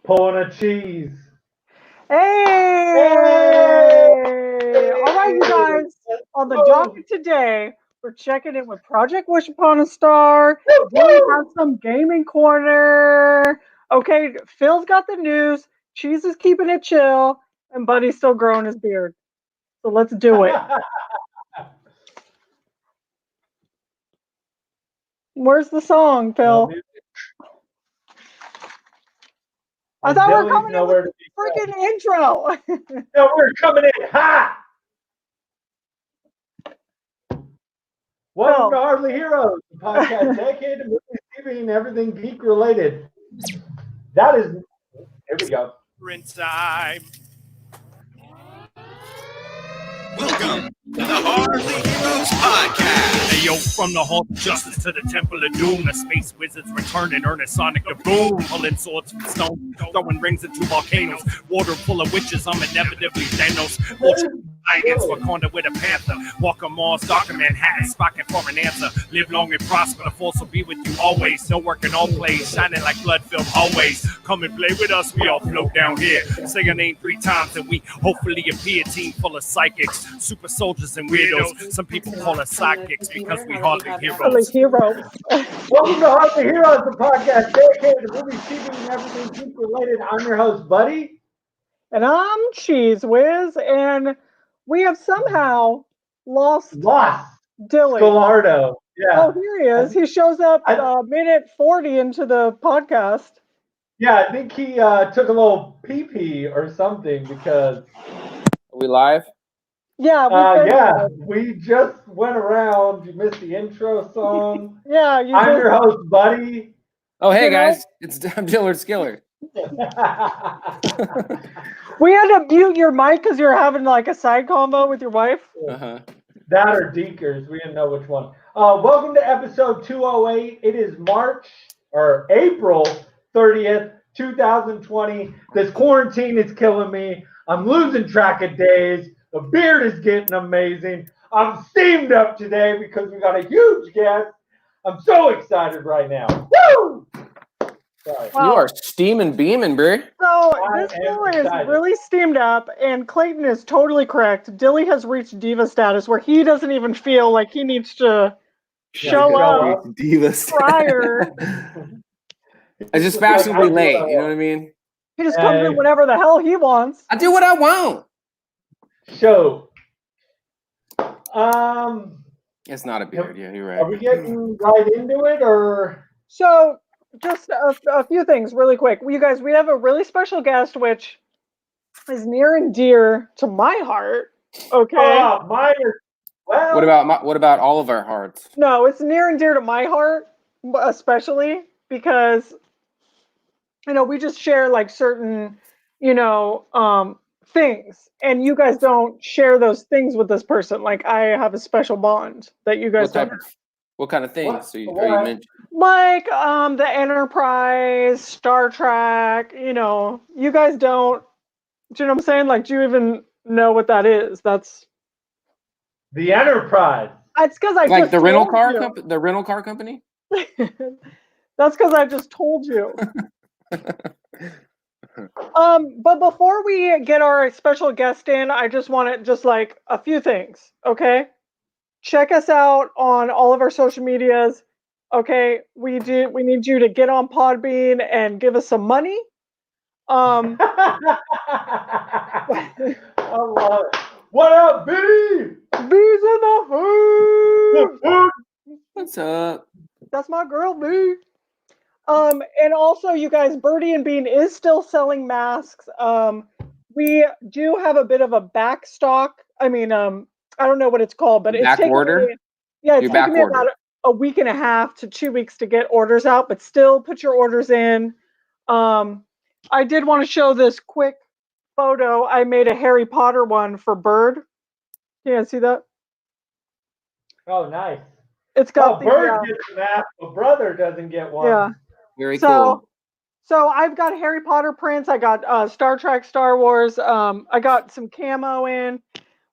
Pulling a cheese. Hey! All right, you guys. On the docket today, we're checking in with Project Wish Upon a Star. Dilly has some gaming corner. Okay, Phil's got the news. Cheese is keeping it chill, and Buddy's still growing his beard. So let's do it. Where's the song, Phil? I thought we were coming in with the freaking intro. No, we're coming in hot. Welcome to Hardly Heroes, the podcast dedicated to movies, TV, and everything geek related. That is, here we go. Time. Welcome to the Hardly Heroes podcast. Hey yo, from the Hall of Justice to the Temple of Doom, the space wizards return in earnest Sonic the Boom, pulling swords from stone, throwing rings into volcanoes, water full of witches, I'm inevitably Thanos. Giants for corner with a panther. Walker Mars, darker Manhattan, spocking for an answer. Live long and prosper, the force will be with you always. No work in all plays, shining like blood film always. Come and play with us, we all float down here. Say your name 3 times and we hopefully appear. Team full of psychics, super soldiers and weirdos. Some people call us sidekicks because we hardly heroes. Welcome to Hardly Heroes, the podcast dedicated to movies, TV, and everything geek related. I'm your host, Buddy. And I'm Cheese Whiz, and we have somehow lost Dilly. Gallardo. Yeah. Oh, here he is. He shows up minute 40 into the podcast. Yeah, I think he took a little pee-pee or something because... Are we live? Yeah, we just went around. You missed the intro song. Yeah, I'm your host, Buddy. Oh, hey, guys. I'm Dillard Skiller. We had to mute your mic because you're having like a side combo with your wife. Uh-huh. That or Deekers. We didn't know which one. Welcome to episode 208. It is April 30th, 2020. This quarantine is killing me. I'm losing track of days. The beard is getting amazing. I'm steamed up today because we got a huge guest. I'm so excited right now. Woo! Sorry. You are steaming, beaming, bro. So this boy is really steamed up, and Clayton is totally correct. Dilly has reached diva status where he doesn't even feel like he needs to show up diva prior. It's just fashionably late, you know what I mean? He just comes in whenever the hell he wants. I do what I want. So, it's not a beard. Yeah, you're right. Are we getting right into it, or? So, just a few things really quick. You guys, we have a really special guest, which is near and dear to my heart. Okay. Mine is. Well. What about all of our hearts? No, it's near and dear to my heart, especially because, we just share like certain, things, and you guys don't share those things with this person. Like I have a special bond that you guys don't have. What kind of things are you mentioning? Like the Enterprise, Star Trek, you guys don't. Do you know what I'm saying? Like, do you even know what that is? That's the Enterprise. It's because I like just the rental car the rental car company. That's because I just told you. But before we get our special guest in, I just want like a few things, okay? Check us out on all of our social medias. Okay, we need you to get on Podbean and give us some money. I love it. What up, B? B's in the hood. What's up? That's my girl, B. And also, you guys, Birdie and Bean is still selling masks. We do have a bit of a back stock. I mean, I don't know what it's called, but it's taking me about a week and a half to 2 weeks to get orders out, but still put your orders in. I did want to show this quick photo. I made a Harry Potter one for Bird. Yeah, see that? Oh, nice. It's got Bird gets a mask, but Brother doesn't get one. Yeah. Very cool. So I've got Harry Potter prints. I got Star Trek, Star Wars. I got some camo in.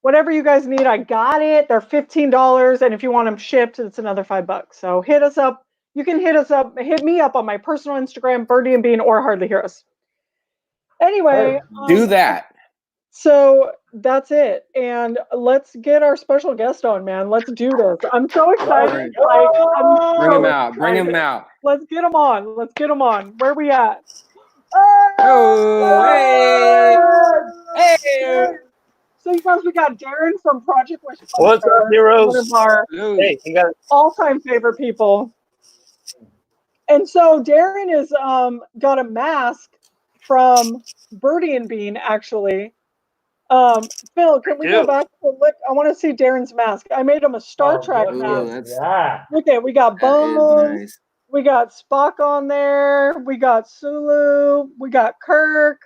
Whatever you guys need, I got it. They're $15, and if you want them shipped, it's another $5. So hit us up. You can hit me up on my personal Instagram, Birdie and Bean, or Hardly Heroes. Anyway, Do that. so that's it, and let's get our special guest on, man. Let's do this. I'm so excited. Like, I'm Bring so him out. Bring him excited. out. Let's get him on. Let's get him on. Where we at? Oh, hey. Hey. So you guys, we got Darren from Project Wish. What's up, heroes? One of our Hey, you got all-time favorite people. And so Darren is got a mask from Birdie and Bean, actually. Phil, can we go back to look? I want to see Darren's mask. I made him a Star Trek mask. Yeah. Look at, we got Bones, Nice. we got Spock on there, we got Sulu, we got Kirk.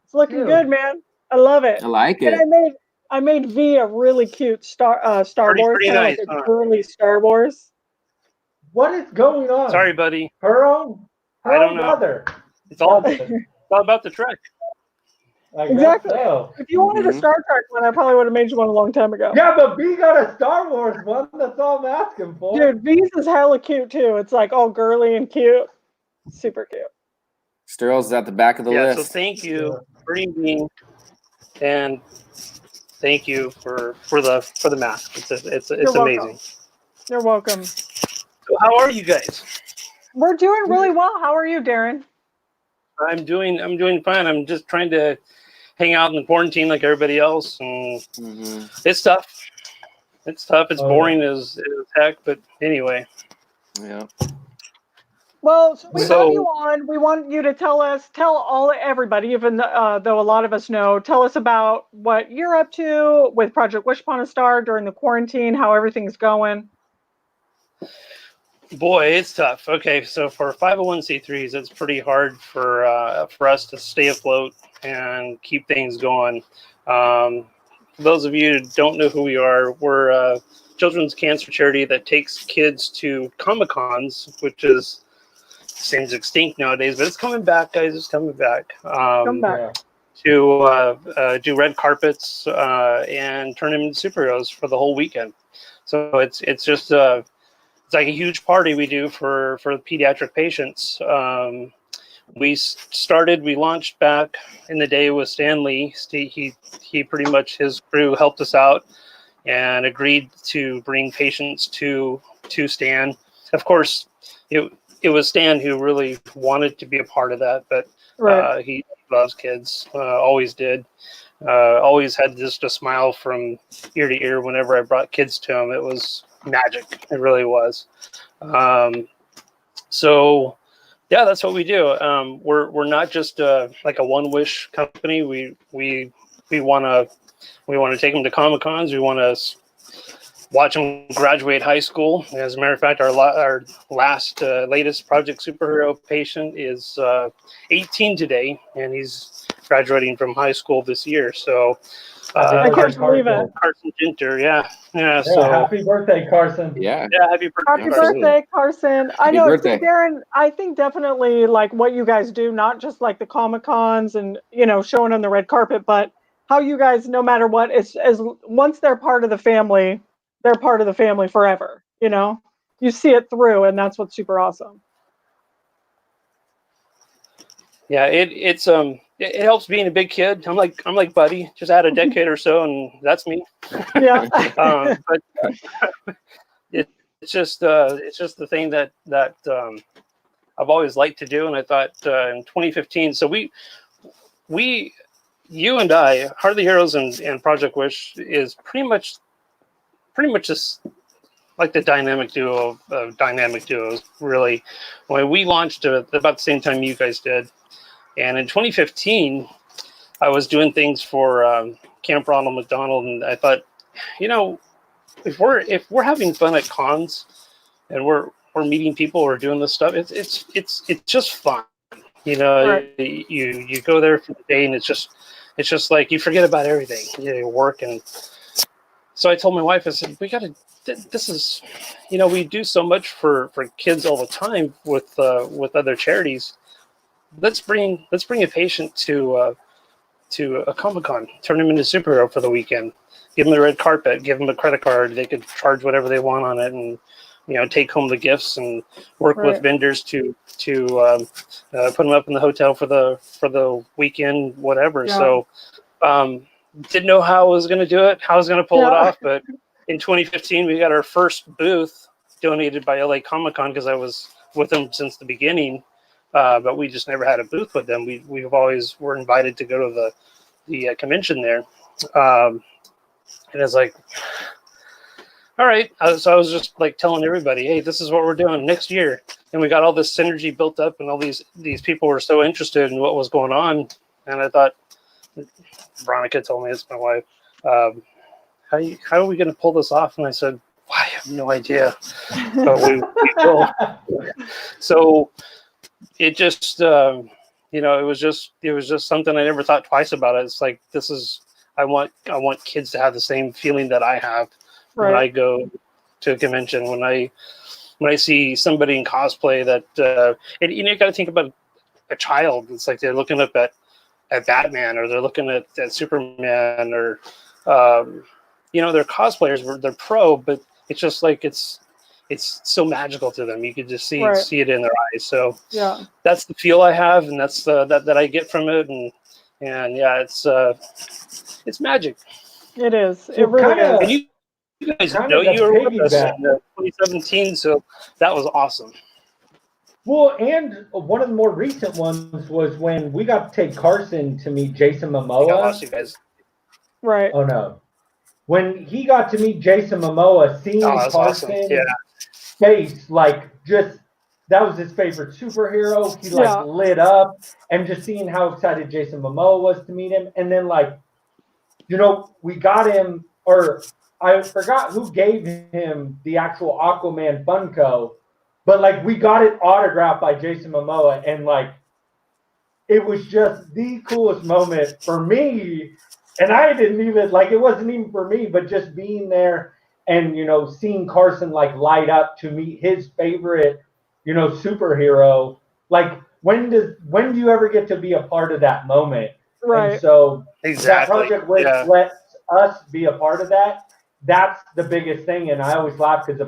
It's looking good, man. I love it. I like it. And I made V a really cute Star Wars, pretty kind of nice, like a girly Star Wars. What is going on? Sorry, buddy. Her own mother. It's all about the Trek. Exactly. So. If you wanted a Star Trek one, I probably would have made you one a long time ago. Yeah, but B got a Star Wars one. That's all I'm asking for. Dude, V's is hella cute too. It's like all girly and cute. Super cute. Sterl's at the back of the list. So thank you for being, and thank you for the mask. It's amazing. You're welcome. So how are you guys? We're doing really well. How are you, Darren? I'm doing fine. I'm just trying to hang out in the quarantine like everybody else, and it's tough. It's boring as heck, but anyway. Yeah. Well, so we have you on. We want you to tell everybody, even though a lot of us know, tell us about what you're up to with Project Wish Upon a Star during the quarantine, how everything's going. Boy, it's tough. Okay, so for 501c3s, it's pretty hard for us to stay afloat and keep things going. For those of you who don't know who we are, we're a children's cancer charity that takes kids to Comic-Cons, which seems extinct nowadays, but it's coming back, guys. It's coming back. Come back. To do red carpets and turn them into superheroes for the whole weekend. So it's just it's like a huge party we do for pediatric patients. We launched back in the day with Stan Lee. He pretty much, his crew helped us out and agreed to bring patients to Stan. Of course, it was Stan who really wanted to be a part of that, but he loves kids, always did. Always had just a smile from ear to ear whenever I brought kids to him. It was magic. It really was. So yeah, that's what we do. We're not just like a one wish company. We want to take them to Comic-Cons. We want to watch them graduate high school. As a matter of fact, our latest Project Superhero patient is 18 today, and he's graduating from high school this year. So I can't believe it. Carson Ginter, yeah. So happy birthday, Carson. happy birthday, happy birthday, Carson. I know, Darren, I think definitely like what you guys do, not just like the Comic-Cons and showing on the red carpet, but how you guys, no matter what, as once they're part of the family, they're part of the family forever. You see it through, and that's what's super awesome. Yeah, it helps being a big kid. I'm like Buddy, just add a decade or so, and that's me. Yeah. But it's just the thing that I've always liked to do, and I thought in 2015. So you and I, Hardly Heroes and Project Wish is pretty much just like the dynamic duo of dynamic duos. Really, when we launched about the same time you guys did. And in 2015, I was doing things for Camp Ronald McDonald, and I thought, if we're having fun at cons, and we're meeting people, we're doing this stuff, it's just fun. Right. You go there for the day, and it's just like you forget about everything. You work, and so I told my wife, I said, we got to. This is, we do so much for kids all the time with other charities. Let's bring a patient to a Comic-Con, turn them into a superhero for the weekend, give them the red carpet, give them a credit card. They could charge whatever they want on it, and take home the gifts and work Right. with vendors to put them up in the hotel for the weekend, whatever. Yeah. So didn't know how I was going to do it, how I was going to pull it Yeah. off. But in 2015, we got our first booth donated by LA Comic-Con because I was with them since the beginning. But we just never had a booth with them. We've always were invited to go to the convention there. And it's like, all right. So I was just like telling everybody, hey, this is what we're doing next year. And we got all this synergy built up, and all these people were so interested in what was going on. And I thought, Veronica told me, it's my wife, how are we going to pull this off? And I said, well, I have no idea, but we will. So it just, it was just something I never thought twice about it. It's like, I want kids to have the same feeling that I have when I go to a convention, when I see somebody in cosplay that, and you got to think about a child. It's like they're looking up at Batman, or they're looking at Superman, or, they're cosplayers, they're pro, but it's just like, it's so magical to them. You could just see it in their eyes. So yeah, that's the feel I have, and that's that I get from it. And yeah, it's magic. it is. So It really kinda- is. And you guys Kind know of you were with us piggyback. in 2017, so that was awesome. Well, and one of the more recent ones was when we got to take Carson to meet Jason I think I lost Momoa. you guys. Right. Oh no. When he got to meet Jason Momoa, seeing Oh, that's Carson's awesome. Yeah. face, like, just, that was his favorite superhero. He Yeah. lit up, and just seeing how excited Jason Momoa was to meet him. And then we got him, or I forgot who gave him the actual Aquaman Funko, but we got it autographed by Jason Momoa, and it was just the coolest moment for me. And I didn't even, it wasn't even for me, but just being there and, seeing Carson light up to meet his favorite, superhero. When do you ever get to be a part of that moment? Right. And so Exactly. that project lets us be a part of that. That's the biggest thing. And I always laugh because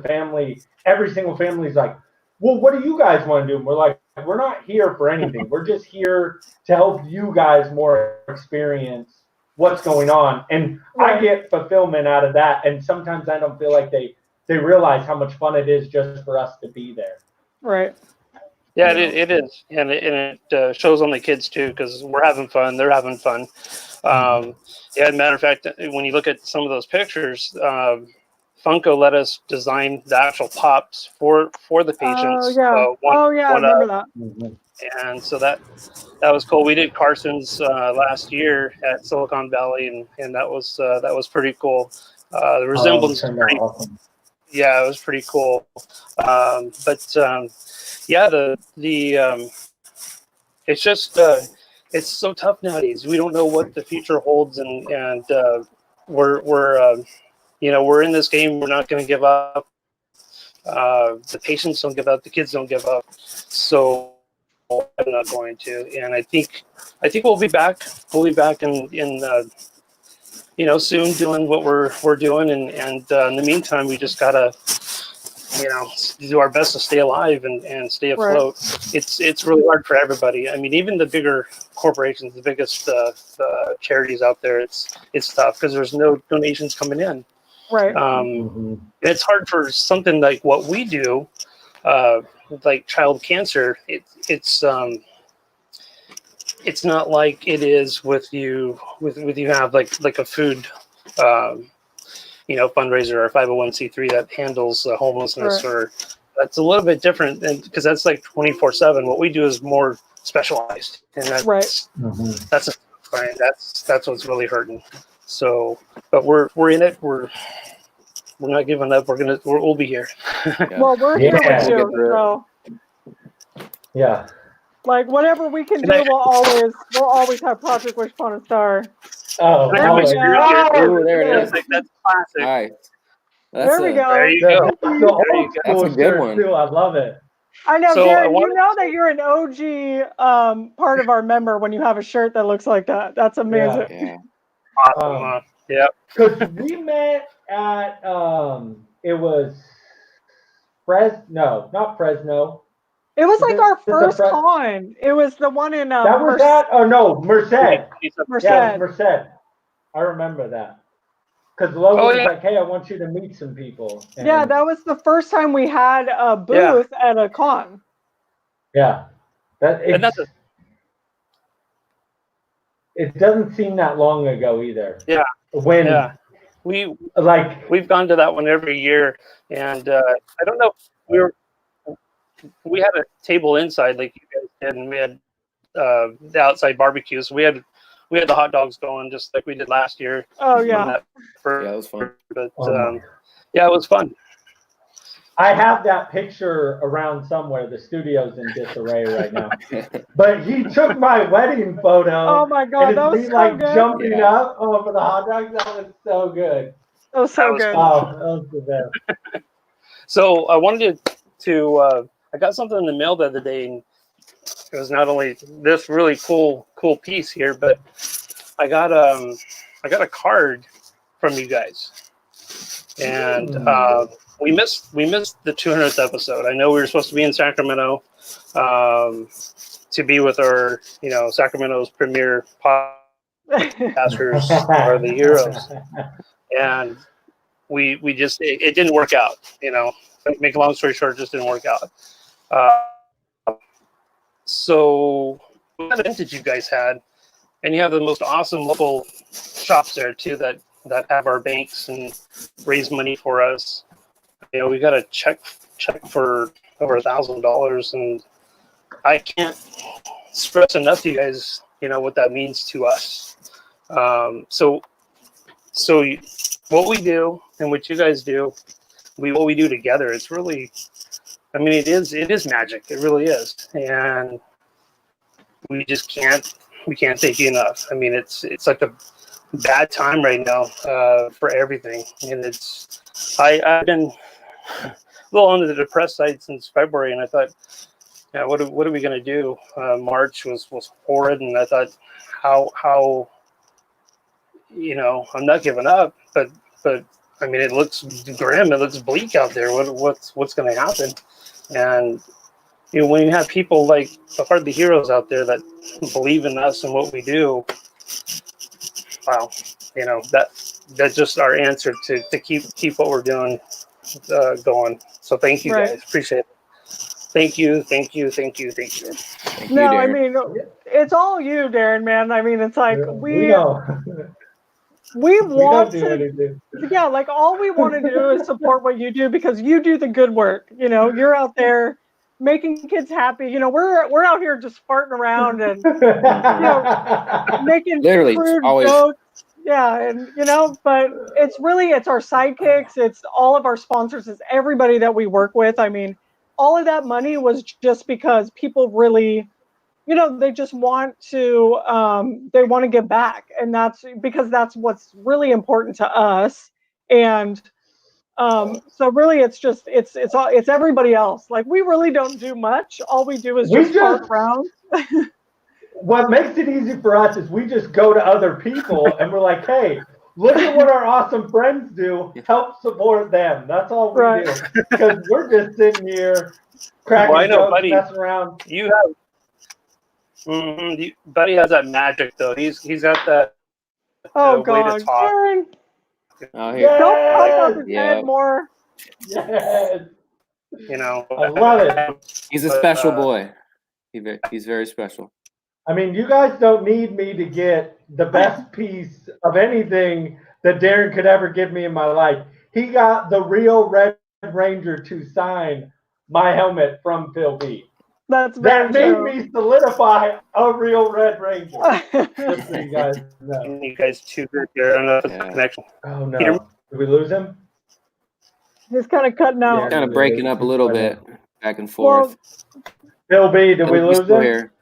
every single family is like, well, what do you guys want to do? And we're like, we're not here for anything. We're just here to help you guys more experience what's going on. And I get fulfillment out of that. And sometimes I don't feel like they realize how much fun it is just for us to be there. Right. Yeah, it is, and it shows on the kids too, because we're having fun, they're having fun. As a matter of fact, when you look at some of those pictures, Funko let us design the actual pops for the patients. Oh yeah. I remember that. And so that was cool. We did Carson's last year at Silicon Valley, and that was pretty cool. The resemblance is pretty. Awesome. Yeah, it was pretty cool. It's just it's so tough nowadays. We don't know what the future holds, and we're in this game. We're not going to give up. The patients don't give up. The kids don't give up. So I'm not going to. And I think we'll be back. We'll be back in soon doing what we're doing. And in the meantime, we just gotta do our best to stay alive and stay afloat. Right. It's really hard for everybody. I mean, even the bigger corporations, the biggest charities out there, it's tough because there's no donations coming in. Right. It's hard for something like what we do, like child cancer. It's not like it is with you have like a food fundraiser or 501c3 that handles homelessness, or that's a little bit different, and because that's like 24/7. What we do is more specialized, and that's that's a client. That's what's really hurting. So, but we're in it. We're not giving up. We'll be here. Well, we're here with you. So. Yeah. Whatever we can do, we'll always have Project Wish Upon a Star. Oh, there we go. There it is. That's classic. All right. There we go. There you go. That's a good one. Too. I love it. I know, so Darren, you know that you're an OG part of our member when you have a shirt that looks like that. That's amazing. Yeah. Awesome. Yeah. Because we met at, it was No, not Fresno. It was like our Is it the first Fres- con. It was the one in That was that? Oh no, Merced. Merced. Yeah, it was Merced. I remember that. Because Logan Oh, was yeah. like, "Hey, I want you to meet some people." And Yeah, that was the first time we had a booth at a con. yeah. And that's It doesn't seem that long ago either. Yeah. When yeah. We've gone to that one every year, and I don't know. We had a table inside like you guys did, and we had the outside barbecue. So we had the hot dogs going just like we did last year. Oh yeah. It was fun. But yeah, it was fun. I have that picture around somewhere. The studio's in disarray right now. But he took my wedding photo. Oh my god, that was me so like good. jumping up for the hot dogs. That was so good. That was so good. Oh, that was the best. So I wanted to I got something in the mail the other day, and it was not only this really cool piece here, but I got a card from you guys, and we missed the 200th episode. I know we were supposed to be in Sacramento to be with our Sacramento's premier podcasters are the heroes, and we just it didn't work out. Make a long story short, it just didn't work out. So what event did you guys had? And you have the most awesome local shops there too that have our banks and raise money for us. We got a check for over $1,000, and I can't stress enough to you guys, what that means to us. So what we do and what you guys do, what we do together, it's really, it is magic. It really is, and we can't thank you enough. It's like a bad time right now for everything, and I've been a little on the depressed side since February, and I thought, what are we gonna do? March was horrid, and I thought, how I'm not giving up, but it looks grim. It looks bleak out there. What's going to happen? And when you have people like the Hardly Heroes out there that believe in us and what we do, wow, that's just our answer to keep what we're doing going. So thank you guys. Appreciate it. Thank you. Thank you, No, Darren. it's all you, Darren, man. It's like we know. we want we don't do to, anything. yeah, like all we want to do is support what you do, because you do the good work. You're out there making kids happy. We're out here just farting around and making Literally, crude always. jokes. Yeah, and but it's our sidekicks, it's all of our sponsors, it's everybody that we work with. All of that money was just because people really, they just want to, they want to give back, and that's because that's what's really important to us. And so really, it's everybody else. Like, we really don't do much. All we do is just fart around. What makes it easy for us is we just go to other people and we're like, hey, look at what our awesome friends do. Help support them. That's all we do. Because we're just sitting here cracking jokes, buddy, messing around. You have, Buddy has that magic though. He's got that. Oh way God, to talk. Darren! Oh, Yes! Don't pump up his head more. Yes. I love it. He's a special boy. He's very special. You guys don't need me to get the best piece of anything that Darren could ever give me in my life. He got the real Red Ranger to sign my helmet from Phil B. That made me solidify a real Red Ranger. Just so you guys know. You guys too good there. I don't know if it's a connection. Oh no. Did we lose him? He's kind of cutting out. Yeah. Kind of breaking up a little bit, back and forth. Phil B, did we lose him? Here.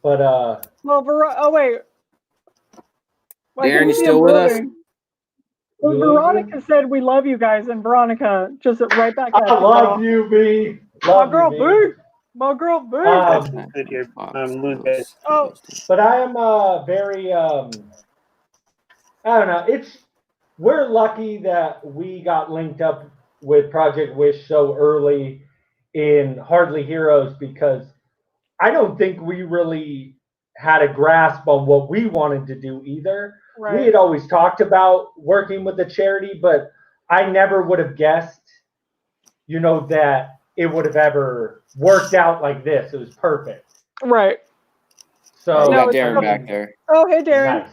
But oh wait. Darren, you still with us? Well, Veronica said we love you guys, and Veronica just right back at you. I love you, B. My girl, B. My girl, B. Good here. Lose guys. Oh, but I am very I don't know. We're lucky that we got linked up with Project Wish so early in Hardly Heroes because I don't think we really had a grasp on what we wanted to do either. Right. We had always talked about working with the charity, but I never would have guessed, that it would have ever worked out like this. It was perfect. Right. So We No, got it's Darren okay. back there. Oh, hey, Darren. nice.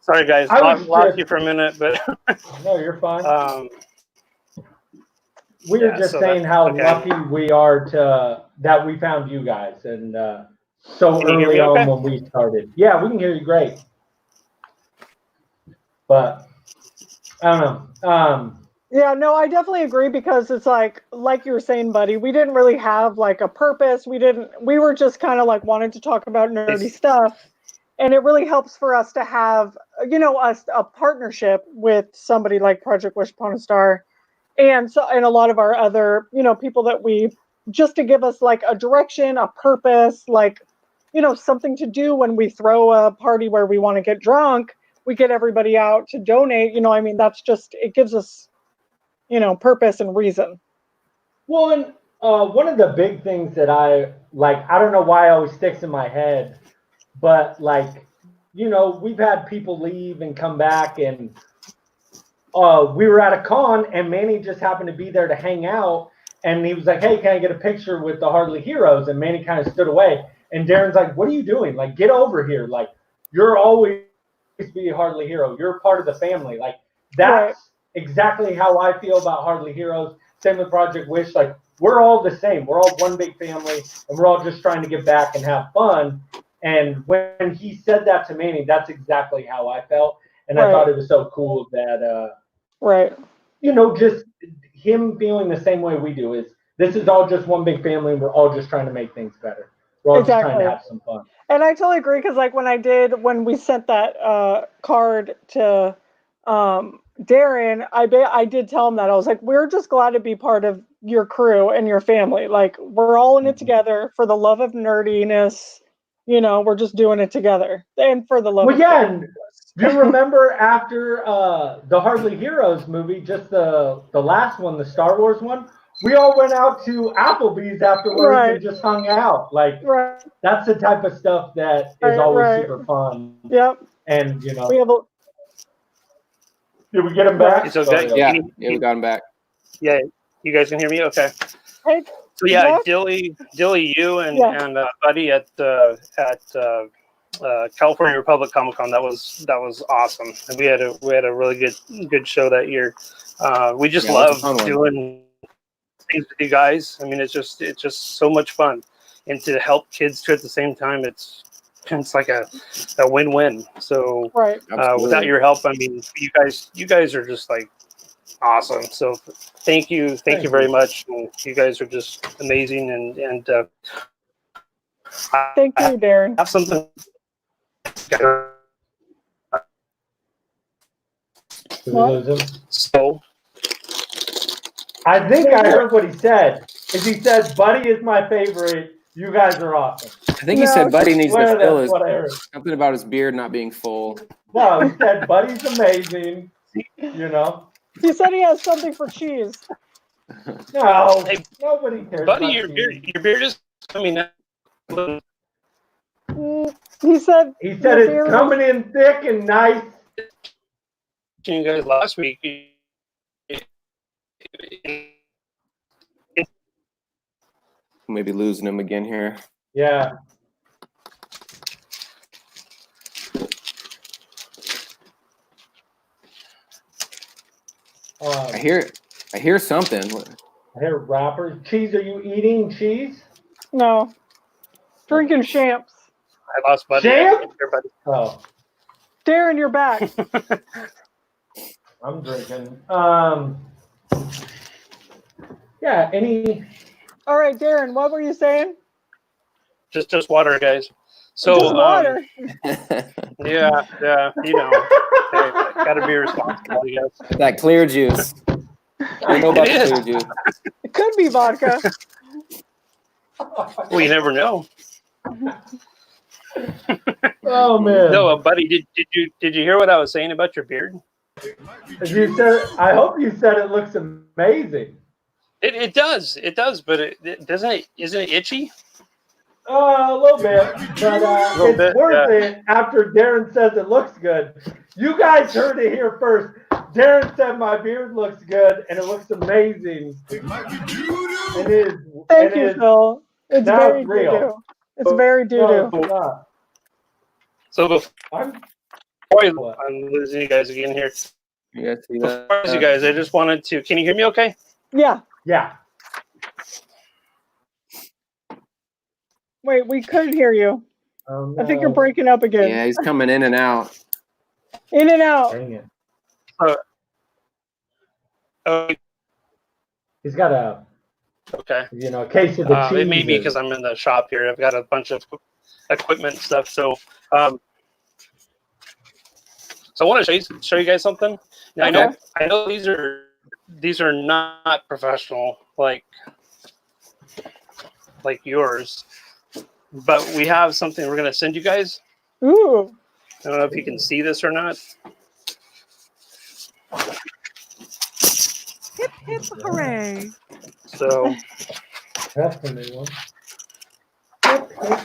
Sorry, guys. I was Lost just- you for a minute, but No, you're fine. We were yeah, just so saying that's how okay. lucky we are that we found you guys and so Can you hear early me on okay? when we started. Yeah, we can hear you great. But I don't know. Yeah, no, I definitely agree because it's like you were saying, buddy, we didn't really have like a purpose. We were just kind of like wanting to talk about nerdy stuff. And it really helps for us to have, a partnership with somebody like Project Wish Upon a Star and a lot of our other, people that we, just to give us like a direction, a purpose, like, something to do when we throw a party where we want to get drunk, we get everybody out to donate, that's just, it gives us, purpose and reason. Well, and one of the big things that I don't know why it always sticks in my head, but we've had people leave and come back, and we were at a con, and Manny just happened to be there to hang out, and he was like, "Hey, can I get a picture with the Hardly Heroes?" And Manny kind of stood away, and Darren's like, "What are you doing? Like, get over here! Like, you're always be a Hardly Hero. You're part of the family. Like, that's exactly how I feel about Hardly Heroes. Same with Project Wish. Like, we're all the same. We're all one big family, and we're all just trying to get back and have fun." And when he said that to Manny, that's exactly how I felt. And I thought it was so cool that, just him feeling the same way we do is this is all just one big family. And we're all just trying to make things better. We're all just trying to have some fun. And I totally agree because when we sent that card to Darren, I did tell him that I was like, we're just glad to be part of your crew and your family. Like, we're all in it together for the love of nerdiness. We're just doing it together and for the love. Well, yeah, and do you remember after the Hardly Heroes movie, just the last one, the Star Wars one? We all went out to Applebee's afterwards and just hung out. Like, that's the type of stuff that is always super fun. Yep. And, we have a. Did we get him back? It's okay. Yeah, we got him back. Yeah, you guys can hear me? Okay. Hey, so yeah, Dilly, you and Buddy at California Republic Comic Con. That was awesome. And we had a really good show that year. We just love doing things with you guys. I mean, it's just so much fun, and to help kids too at the same time, it's like a win-win. So without your help, I mean, you guys are just like awesome. So thank you very much. And you guys are just amazing, and thank you, Darren. I have something. So I think I heard what he said. Is he said, "Buddy is my favorite. You guys are awesome." I think he said Buddy needs to fill his something about his beard not being full. No, he said Buddy's amazing. He said he has something for cheese. No, hey, nobody cares. Buddy, your beard is coming out. He said it's coming in thick and nice. You guys last week. Maybe losing him again here. Yeah. I hear something. I hear rappers. Cheese, are you eating cheese? No. Drinking champs. I lost Buddy. Champ? Oh. Darren, you're back. I'm drinking. Yeah, any... All right, Darren, what were you saying? Just water, guys. So just water. Yeah, hey, gotta be responsible, I guess. That clear juice. I know about clear juice. It could be vodka. Well, you never know. Oh man. No, Buddy, did you hear what I was saying about your beard? You said. I hope you said it looks amazing. It does, but it doesn't. Isn't it itchy? A little bit, but Little it's bit, worth yeah. it after Darren says it looks good. You guys heard it here first. Darren said my beard looks good, and it looks amazing. It is. Thank you, Phil. It's now very it's real. doo-doo. It's very No, doo-doo. it's not. So I'm losing you guys again here. You guys see Before that? I lose you guys, I just wanted to. Can you hear me? Okay. Yeah. Yeah. Wait, we couldn't hear you. Oh, I think you're no. breaking up again. Yeah, he's coming in and out. In and out. Dang it. He's got a, Okay. case of the cheese. It may be because I'm in the shop here. I've got a bunch of equipment and stuff. So I want to show you guys something. Now, Okay. I know these are not professional like yours, but we have something we're gonna send you guys. Ooh. I don't know if you can see this or not. Hip, hip, hooray. So That's the new one. Hip, hip,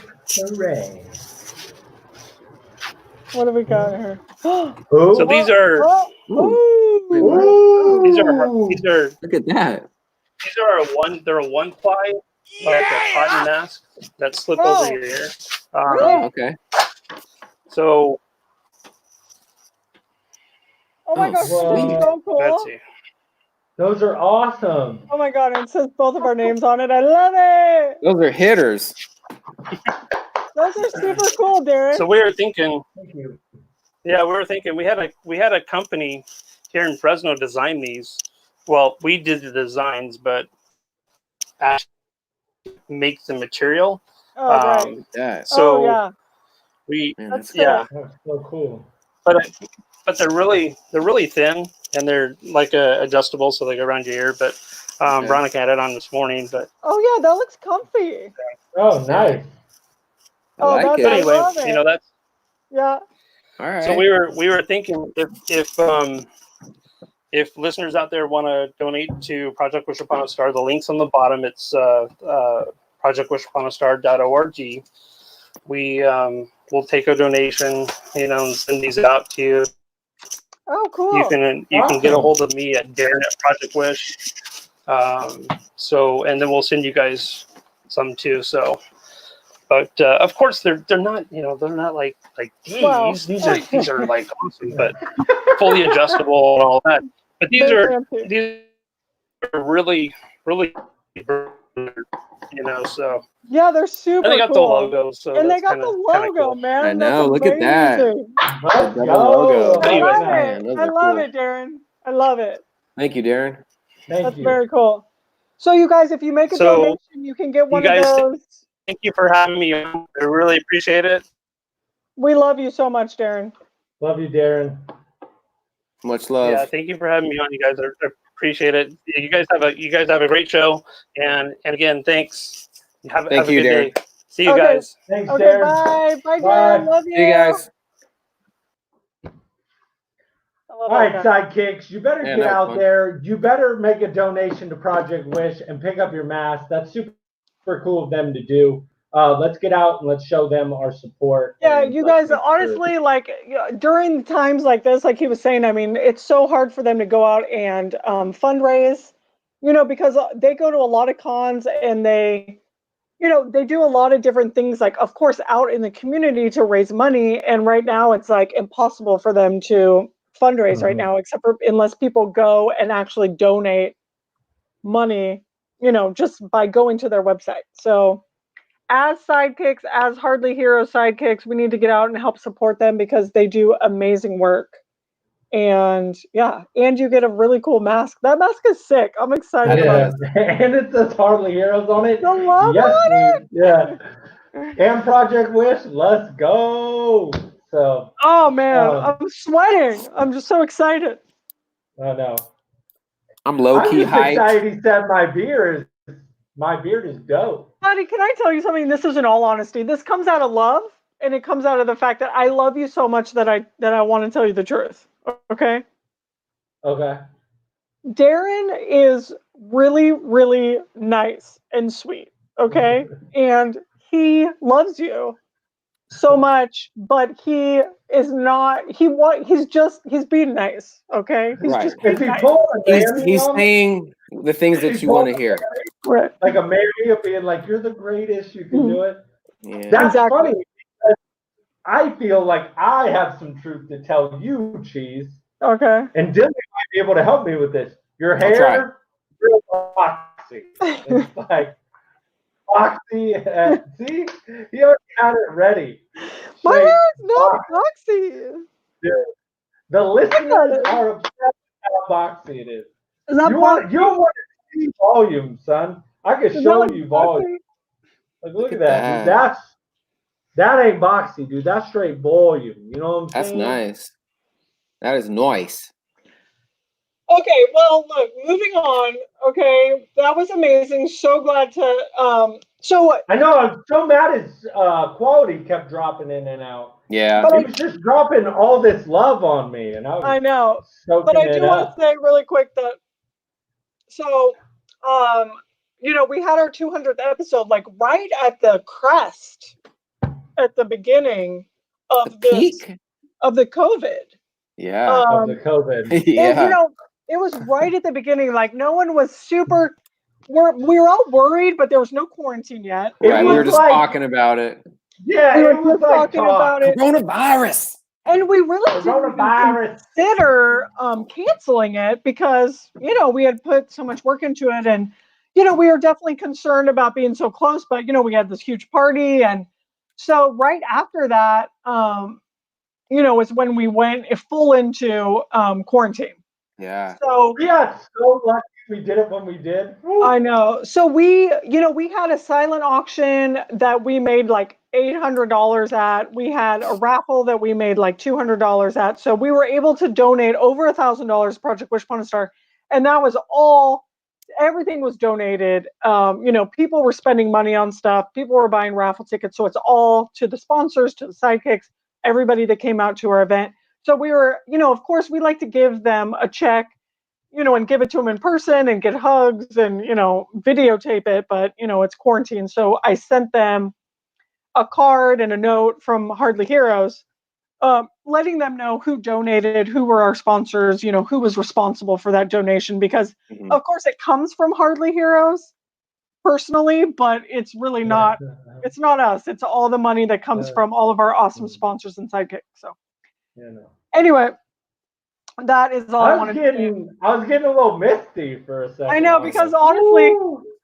hooray. What have we got here? Ooh. so these are Ooh. these are Look at that. these are they're a one ply like a cotton mask that slip over your ear. Oh, okay. So Oh my gosh, Whoa. this is so cool. let's see. Those are awesome. Oh my god, it says both of our names on it. I love it. Those are hitters. Those are super cool, Darren. So we were thinking, Thank you. yeah, we had a company here in Fresno design these. Well, we did the designs, but actually make the material. Oh, right. That. So Oh, yeah. we Man, That's yeah, That's so cool. but they're really thin and they're like adjustable, so they go around your ear. But Okay. Veronica had it on this morning. But Oh, yeah, that looks comfy. Oh, nice. I Oh, like that's it. but anyway, love it. that's. Yeah. All right. So we were thinking if listeners out there want to donate to Project Wish Upon a Star, the link's on the bottom. It's projectwishuponastar.org. We will take a donation, and send these out to you. Oh, cool. You can get a hold of me at Darren at Project Wish. And then we'll send you guys some too. So, but of course they're not they're not like these. Well. These are like awesome, but fully adjustable and all that. But these are really so. Yeah, they're super And they got cool. the logo, so And they that's got the logo, cool. man. I know, That's look at that. amazing. Let's Double go. logo. I Anyway. love Man, it. those I are love cool. it, Darren. I love it. Thank you, Darren. Thank That's you. very cool. So, you guys, if you make a So, donation, you can get one of guys- those. Thank you for having me on. I really appreciate it. We love you so much, Darren. Love you, Darren. Much love. Yeah, thank you for having me on. You guys appreciate it. You guys have a great show, and again, thanks. Have Thank a you, good Darren. day. See you Okay. guys. Thanks, Okay, Darren. bye. Bye, Bye. Darren. Love you. See you guys. I love All right, that guy. sidekicks, you better Yeah, get that was out fun. there. You better make a donation to Project Wish and pick up your mask. That's super cool of them to do. Let's get out and let's show them our support. Yeah, and you let's guys, make sure- honestly, like during times like this, like he was saying, I mean, it's so hard for them to go out and fundraise, because they go to a lot of cons and they do a lot of different things, like, of course, out in the community to raise money. And right now it's like impossible for them to fundraise right Mhm. now, except for unless people go and actually donate money, just by going to their website. So as sidekicks, as Hardly Hero sidekicks, we need to get out and help support them because they do amazing work. And yeah, and you get a really cool mask. That mask is sick. I'm excited about Yeah. it. And it says Hardly Heroes on it. The logo Yes, on it. yeah. And Project Wish, let's go. So, Oh man, Um, I'm sweating. I'm just so excited. I know. I'm low I'm key just hyped. excited he said my beard is dope. Buddy, can I tell you something? This is in all honesty. This comes out of love, and it comes out of the fact that I love you so much that I want to tell you the truth. Okay? Okay. Darren is really, really nice and sweet. Okay, and he loves you so much, but he is not. He's being nice. Okay, he's Right. just Is being he nice. pulling a Manny He's on me? saying the things that He's you want to pulling hear. Right. like a Mary of being like, "You're the greatest. You can do it." Yeah. That's Exactly. funny. Because I feel like I have some truth to tell you, Cheese, Okay. and Dilly might be able to help me with this. Your I'll try. hair, real Boxy. It's like Boxy. See, he already had it ready. My Straight hair is not Boxy. boxy. Dude. The listeners it. are upset with how boxy it is. Is that You don't want to see volume, son. I can Is show that like you volume. boxy? Like, look at that, dude. That ain't boxy, dude. That's straight volume. You know what I'm That's saying? nice. That is nice. Okay, well, look, moving on. Okay, that was amazing. So glad to. So I know. I'm so mad his quality kept dropping in and out. Yeah. But He was just dropping all this love on me, and I was I know, soaking but I it do want up. to say really quick that. So, we had our 200th episode, like right at the crest, at the beginning of The peak? of the COVID. Yeah. Of the COVID. And Yeah. it was right at the beginning. Like no one was super. We were all worried, but there was no quarantine yet. Right. We were was just like- talking about it. Yeah, We were it was just like talking about it, Coronavirus. and we really didn't even Coronavirus. consider canceling it because we had put so much work into it, and we were definitely concerned about being so close. But we had this huge party, and so right after that, is when we went full into quarantine. Yeah. So We got so lucky we did it when we did. I know. So we had a silent auction that we made like $800 at. We had a raffle that we made like $200 at. So we were able to donate over $1,000 to Project Wish Upon a Star, and that was all. Everything was donated. People were spending money on stuff. People were buying raffle tickets. So it's all to the sponsors, to the sidekicks, everybody that came out to our event. So we were, of course, we like to give them a check, and give it to them in person and get hugs and, videotape it. But, it's quarantine. So I sent them a card and a note from Hardly Heroes, letting them know who donated, who were our sponsors, who was responsible for that donation. Because, of course, it comes from Hardly Heroes personally, but it's really not. It's not us. It's all the money that comes from all of our awesome sponsors and sidekicks. So anyway, that is all I wanted to say. I was getting a little misty for a second. I know, because honestly,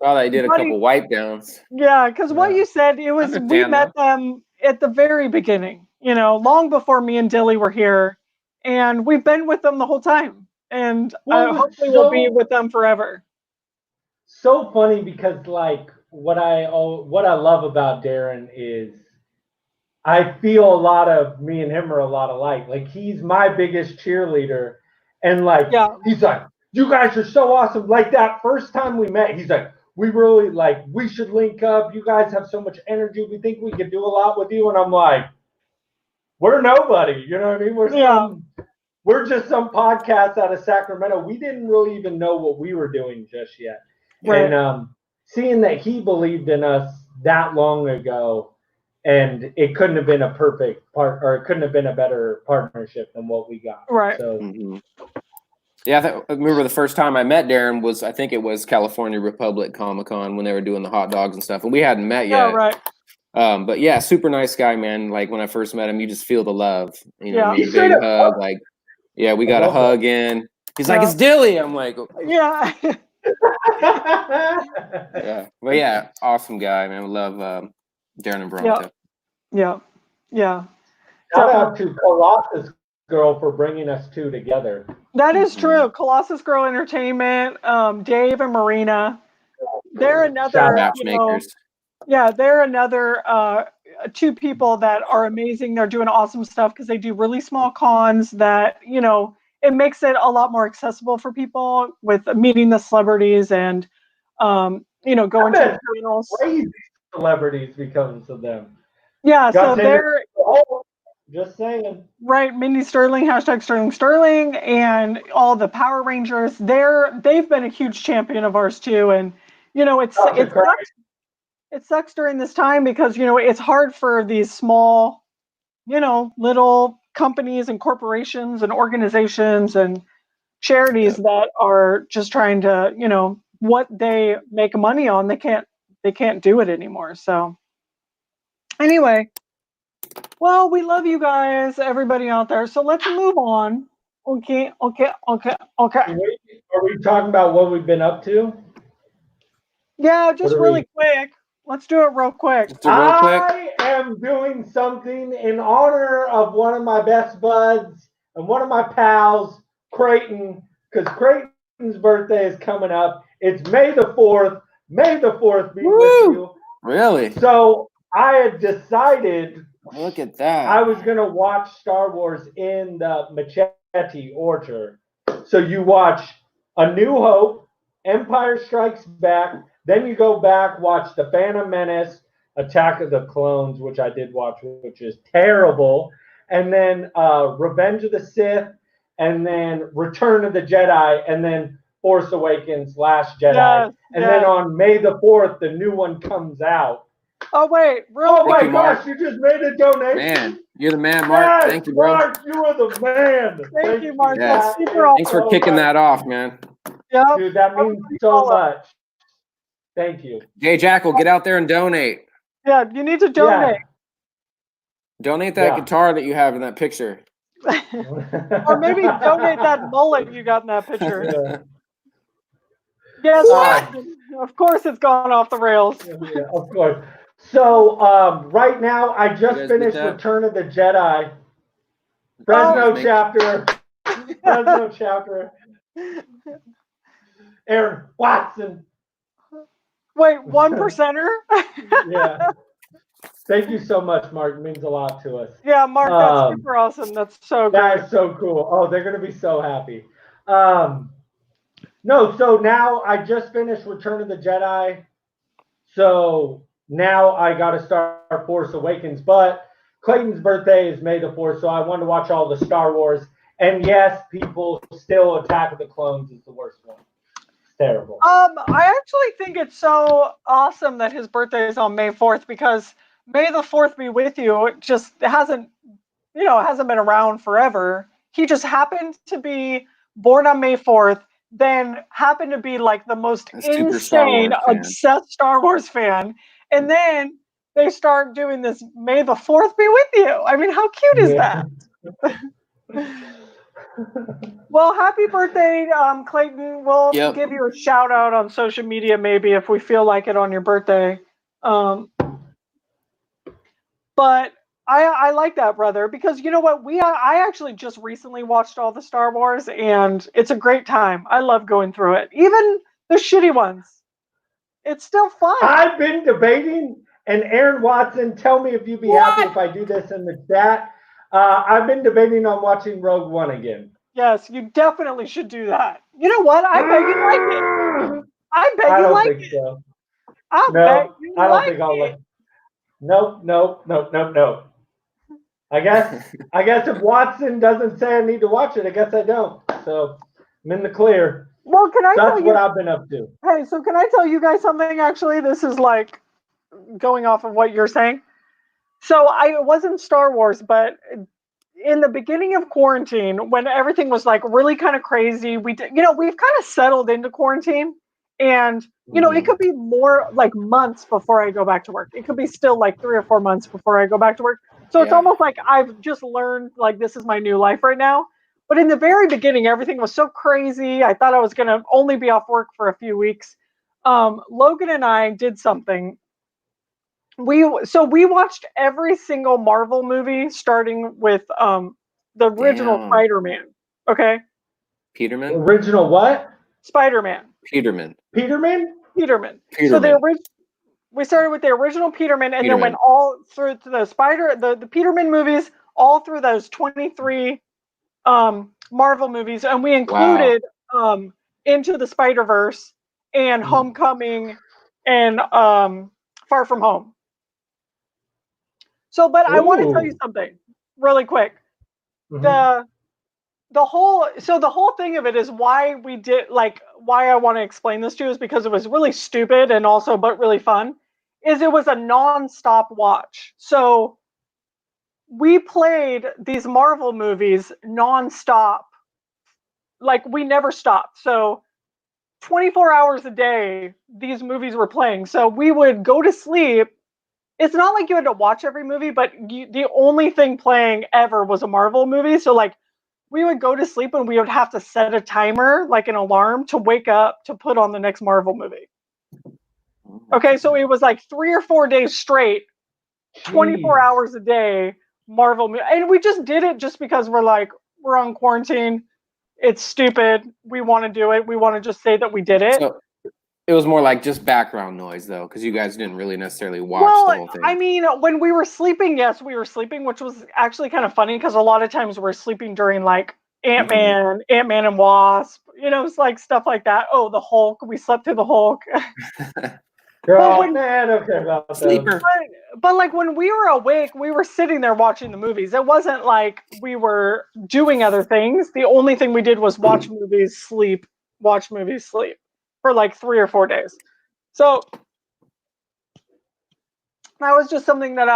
Well, they did a couple wipe downs. yeah, because what you said, it was we met them at the very beginning, long before me and Dilly were here, and we've been with them the whole time, and hopefully we'll be with them forever. So funny because like what I love about Darren is I feel a lot of me and him are a lot alike. Like he's my biggest cheerleader, and like he's like, "You guys are so awesome!" Like that first time we met, he's like, "We really we should link up. You guys have so much energy. We think we could do a lot with you." And I'm like, "We're nobody." You know what I mean? We're just some podcast out of Sacramento. We didn't really even know what we were doing just yet. Right. And seeing that he believed in us that long ago. And it couldn't have been a perfect part, or it couldn't have been a better partnership than what we got. Right. So, yeah, I remember the first time I met Darren was, I think it was California Republic Comic-Con when they were doing the hot dogs and stuff, and we hadn't met yet. Yeah, right. But yeah, super nice guy, man. Like when I first met him, you just feel the love. You know, Yeah. big hug. Like, yeah, we got a hug in. He's like, "It's Dilly." I'm like, yeah. Yeah, but yeah, awesome guy, man. We love Darren and Bronco. Yeah. Shout out to Colossus Girl for bringing us two together. That is true. Colossus Girl Entertainment, Dave and Marina. They're another matchmakers. They're another two people that are amazing. They're doing awesome stuff because they do really small cons that, it makes it a lot more accessible for people with meeting the celebrities and, going to the panels. Crazy celebrities because of them. Yeah, so they're Just saying. Right, Mindy Sterling, hashtag Sterling Sterling, and all the Power Rangers. They've been a huge champion of ours too, and it sucks during this time because it's hard for these small, little companies and corporations and organizations and charities that are just trying to, what they make money on, they can't do it anymore. So anyway, well, we love you guys, everybody out there. So let's move on. Okay. Are we talking about what we've been up to? Yeah, just really quick. Let's do it real quick. I am doing something in honor of one of my best buds and one of my pals, Creighton, because Creighton's birthday is coming up. It's May the 4th. May the 4th be with you. Really? So I had decided. Look at that. I was going to watch Star Wars in the Machete order. So you watch A New Hope, Empire Strikes Back, then you go back, watch The Phantom Menace, Attack of the Clones, which I did watch, which is terrible, and then Revenge of the Sith, and then Return of the Jedi, and then Force Awakens, Last Jedi. Then on May the 4th, the new one comes out. Oh, wait. Oh, my gosh, you just made a donation. Man, you're the man, Mark. Thank you, bro. Mark, you are the man. Thank you, Mark. Yes. Thanks for kicking that off, man. Yep. Dude, that means so much. Thank you. Jay Jackal, get out there and donate. Yeah, you need to donate. Yeah. Donate that guitar that you have in that picture. Or maybe donate that mullet you got in that picture. Yes, of course it's gone off the rails. Yeah, of course. So right now, I just finished Return of the Jedi. Fresno chapter. Fresno chapter. Aaron Watson. Wait, 1%er? Yeah. Thank you so much, Mark. It means a lot to us. Yeah, Mark, that's super awesome. That's so great. That is so cool. Oh, they're going to be so happy. No, so now I just finished Return of the Jedi. So now I got to start Force Awakens. But Clayton's birthday is May the 4th, so I wanted to watch all the Star Wars. And yes, people still Attack of the Clones is the worst one. It's terrible. I actually think it's so awesome that his birthday is on May 4th because May the 4th be with you. It just hasn't been around forever. He just happened to be born on May 4th, then happened to be like the most insane, obsessed Star Wars fan. And then they start doing this May the 4th be with you. I mean, how cute is that? Well, happy birthday, Clayton. We'll give you a shout out on social media maybe if we feel like it on your birthday. But I like that, brother, because you know what? I actually just recently watched all the Star Wars, and it's a great time. I love going through it. Even the shitty ones. It's still fun. I've been debating, and Aaron Watson, tell me if you'd be happy if I do this in the chat. I've been debating on watching Rogue One again. Yes, you definitely should do that. You know what? I bet you like it. I bet you like it. So. I bet you I don't like think I'll it. like it. Nope. I guess if Watson doesn't say I need to watch it, I guess I don't. So I'm in the clear. Well, can I tell you? That's what I've been up to. Hey, so can I tell you guys something? Actually, this is like going off of what you're saying. So it wasn't Star Wars, but in the beginning of quarantine, when everything was like really kind of crazy, we've kind of settled into quarantine. And, it could be more like months before I go back to work. It could be still like 3 or 4 months before I go back to work. So it's almost like I've just learned like this is my new life right now. But in the very beginning, everything was so crazy. I thought I was going to only be off work for a few weeks. Logan and I did something. We watched every single Marvel movie starting with the original Spider-Man. Okay? Peterman? Original what? Spider-Man. Peterman. So we started with the original Peterman and then went all through to the Peterman movies, all through those 23 Marvel movies, and we included Into the Spider-Verse and Homecoming and Far From Home. So, but I want to tell you something. really quick. Mhm. The whole thing of it is why I want to explain this to you is because it was really stupid and also but really fun. Is it was a non-stop watch. So we played these Marvel movies non-stop. Like we never stopped. So 24 hours a day, these movies were playing. So we would go to sleep. It's not like you had to watch every movie, but the only thing playing ever was a Marvel movie. So like we would go to sleep and we would have to set a timer, like an alarm, to wake up to put on the next Marvel movie. Okay, so it was like 3 or 4 days straight, 24 Jeez. hours a day, Marvel movie. And we just did it just because we're on quarantine. It's stupid. We want to do it. We want to just say that we did it. So it was more like just background noise, though, because you guys didn't really necessarily watch the whole thing. I mean, when we were sleeping, yes, we were sleeping, which was actually kind of funny because a lot of times we're sleeping during like Ant-Man and Wasp, it's like stuff like that. Oh, the Hulk. We slept through the Hulk. Man, okay about Sleeper. But like when we were awake, we were sitting there watching the movies. It wasn't like we were doing other things. The only thing we did was watch movies, sleep, for like 3 or 4 days. So that was just something that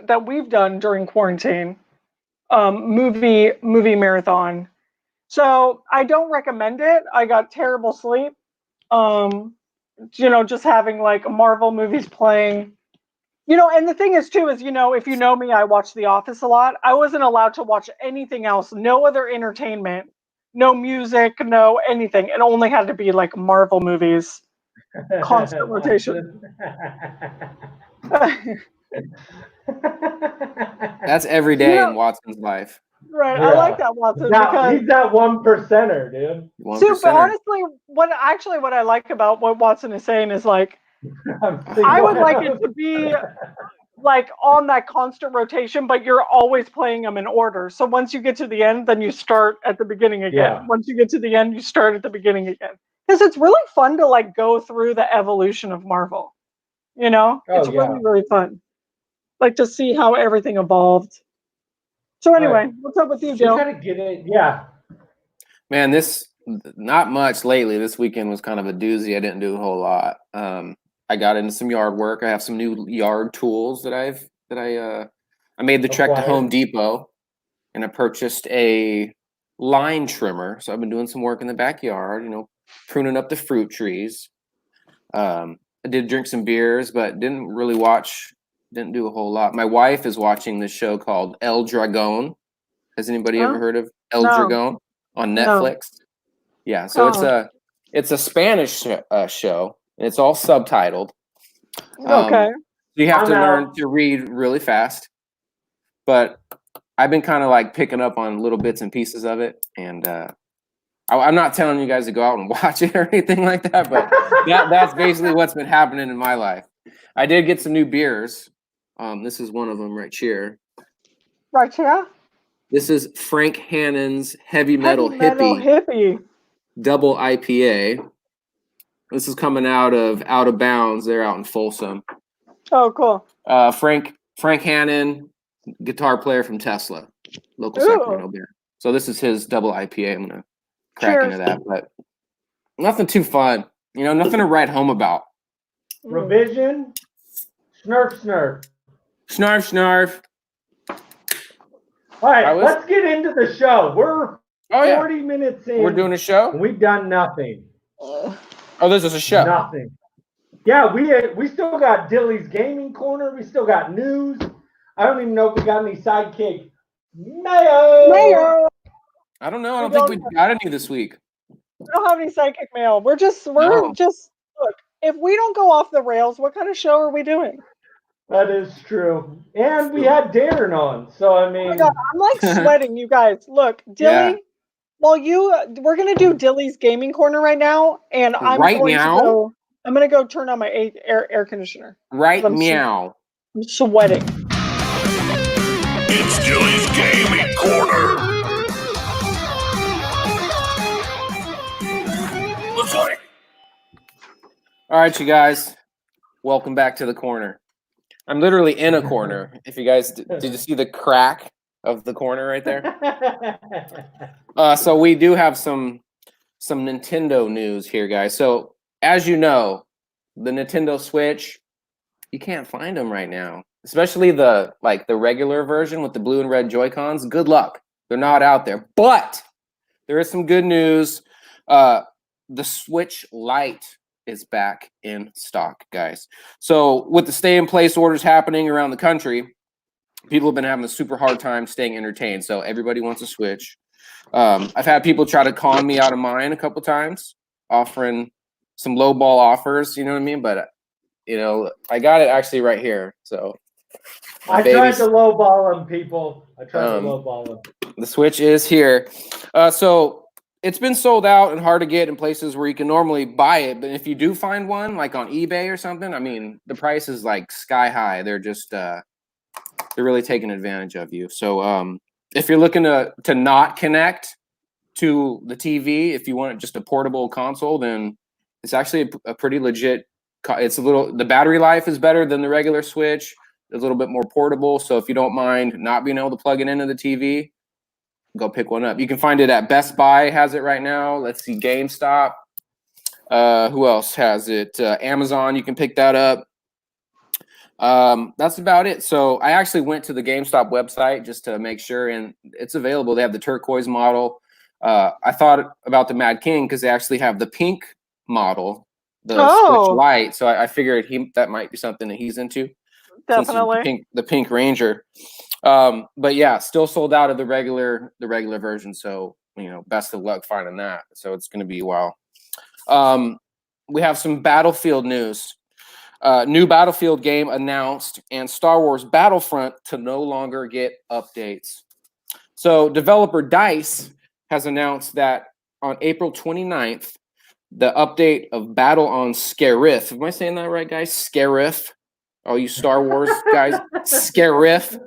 that we've done during quarantine. Movie marathon. So I don't recommend it. I got terrible sleep. Just having like Marvel movies playing. And the thing is too is, if you know me, I watch The Office a lot. I wasn't allowed to watch anything else, no other entertainment, no music, no anything. It only had to be like Marvel movies, constant rotation. That's every day in Watson's life. Right, yeah. I like that, Watson. Because he's that 1%er, dude. 1%er. So honestly, what I like about what Watson is saying is like, I would like it to be like on that constant rotation, but you're always playing them in order. So once you get to the end, then you start at the beginning again. Yeah. Once you get to the end, you start at the beginning again. Because it's really fun to like go through the evolution of Marvel. It's really, really fun. Like to see how everything evolved. So anyway, what's up with you, Joe? You gotta get it, yeah. Man, not much lately. This weekend was kind of a doozy. I didn't do a whole lot. I got into some yard work. I have some new yard tools that I made the trek to Home Depot, and I purchased a line trimmer. So I've been doing some work in the backyard, pruning up the fruit trees. I did drink some beers, but didn't do a whole lot. My wife is watching this show called El Dragón. Has anybody ever heard of El Dragón on Netflix? No. Yeah, so it's a Spanish show, and it's all subtitled. Okay. You have to learn to read really fast, but I've been kind of like picking up on little bits and pieces of it, and I'm not telling you guys to go out and watch it or anything like that, but that's basically what's been happening in my life. I did get some new beers. This is one of them right here. Right here? This is Frank Hannon's Heavy Metal Hippie Double IPA. This is coming out of Bounds. They're out in Folsom. Oh, cool. Frank Hannon, guitar player from Tesla, local Sacramento beer. So this is his double IPA. I'm gonna crack into that, but nothing too fun. Nothing to write home about. Revision. Snurf. Snarf, snarf. All right, let's get into the show. We're 40 minutes in. We're doing a show? We've done nothing. Oh, this is a show. Nothing. Yeah, we still got Dilly's Gaming Corner. We still got news. I don't even know if we got any sidekick mayo. I don't know. I don't think we got any this week. We don't have any psychic mail. We're just look. If we don't go off the rails, what kind of show are we doing? That is true. And we had Darren on, so I mean. Oh my God, I'm like sweating, you guys. Look, Dilly. Yeah. We're gonna do Dilly's Gaming Corner right now, and I'm gonna go turn on my air conditioner. Meow. I'm sweating. It's Dilly's Gaming Corner. Let's play. All right, you guys. Welcome back to the corner. I'm literally in a corner. If you guys did you see the crack of the corner right there. So we do have some Nintendo news here, guys. So as you know, the Nintendo Switch, you can't find them right now, especially the regular version with the blue and red Joy-Cons. Good luck. They're not out there, but there is some good news. The Switch Lite is back in stock, guys. So with the stay-in-place orders happening around the country, people have been having a super hard time staying entertained. So everybody wants a Switch. I've had people try to con me out of mine a couple times, offering some low ball offers. You know what I mean? But I got it actually right here. So I tried to lowball them, people. I tried to lowball them. The Switch is here. So it's been sold out and hard to get in places where you can normally buy it. But if you do find one, like on eBay or something, I mean, the price is like sky high. They're just they're really taking advantage of you. So if you're looking to not connect to the TV, if you want just a portable console, then it's actually a pretty legit. The battery life is better than the regular Switch. It's a little bit more portable. So if you don't mind not being able to plug it into the TV, go pick one up. You can find it at Best Buy has it right now. Let's see, GameStop. Who else has it? Amazon, you can pick that up. That's about it. So I actually went to the GameStop website just to make sure, and it's available. They have the turquoise model. I thought about the Mad King because they actually have the pink model, the Switch Lite. So I figured that might be something that he's into. Definitely. The pink Ranger. But yeah, still sold out of the regular version. So, best of luck finding that. So it's going to be a while. We have some Battlefield news. New Battlefield game announced, and Star Wars Battlefront to no longer get updates. So developer DICE has announced that on April 29th, the update of Battle on Scarif. Am I saying that right, guys? Scarif. All you Star Wars guys, Scarif.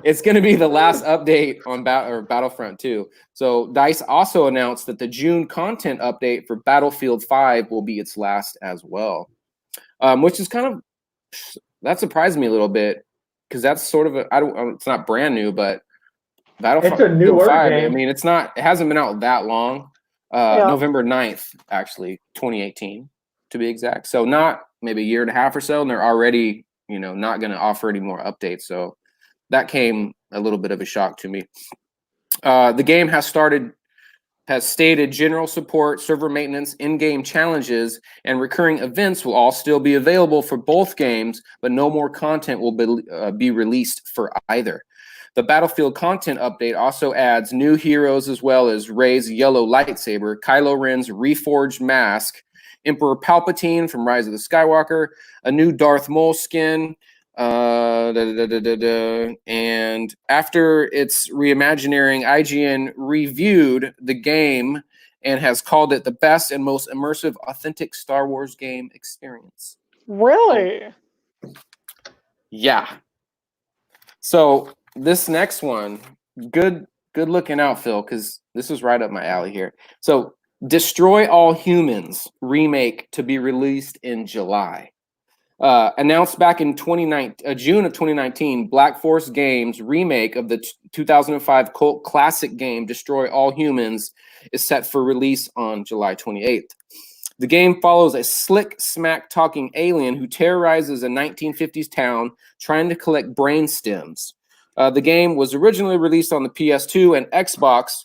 It's going to be the last update on Battlefront 2. So DICE also announced that the June content update for Battlefield 5 will be its last as well, which is that surprised me a little bit because that's sort of it's not brand new, but Battlefield it's a newer 5. game. I mean, it hasn't been out that long. November 9th, actually, 2018 to be exact. So not maybe a year and a half or so, and they're already not going to offer any more updates. So that came a little bit of a shock to me. The game has stated general support, server maintenance, in-game challenges, and recurring events will all still be available for both games, but no more content will be released for either. The Battlefield content update also adds new heroes as well as Rey's yellow lightsaber, Kylo Ren's reforged mask, Emperor Palpatine from Rise of the Skywalker, a new Darth Maul skin, and after its reimagining, IGN reviewed the game and has called it the best and most immersive, authentic Star Wars game experience. Really? Yeah. So this next one, good looking out, Phil, because this is right up my alley here. So Destroy All Humans remake to be released in July. Announced back in June of 2019, Black Force Games remake of the 2005 cult classic game Destroy All Humans is set for release on July 28th. The game follows a slick, smack-talking alien who terrorizes a 1950s town trying to collect brain stems. The game was originally released on the PS2 and Xbox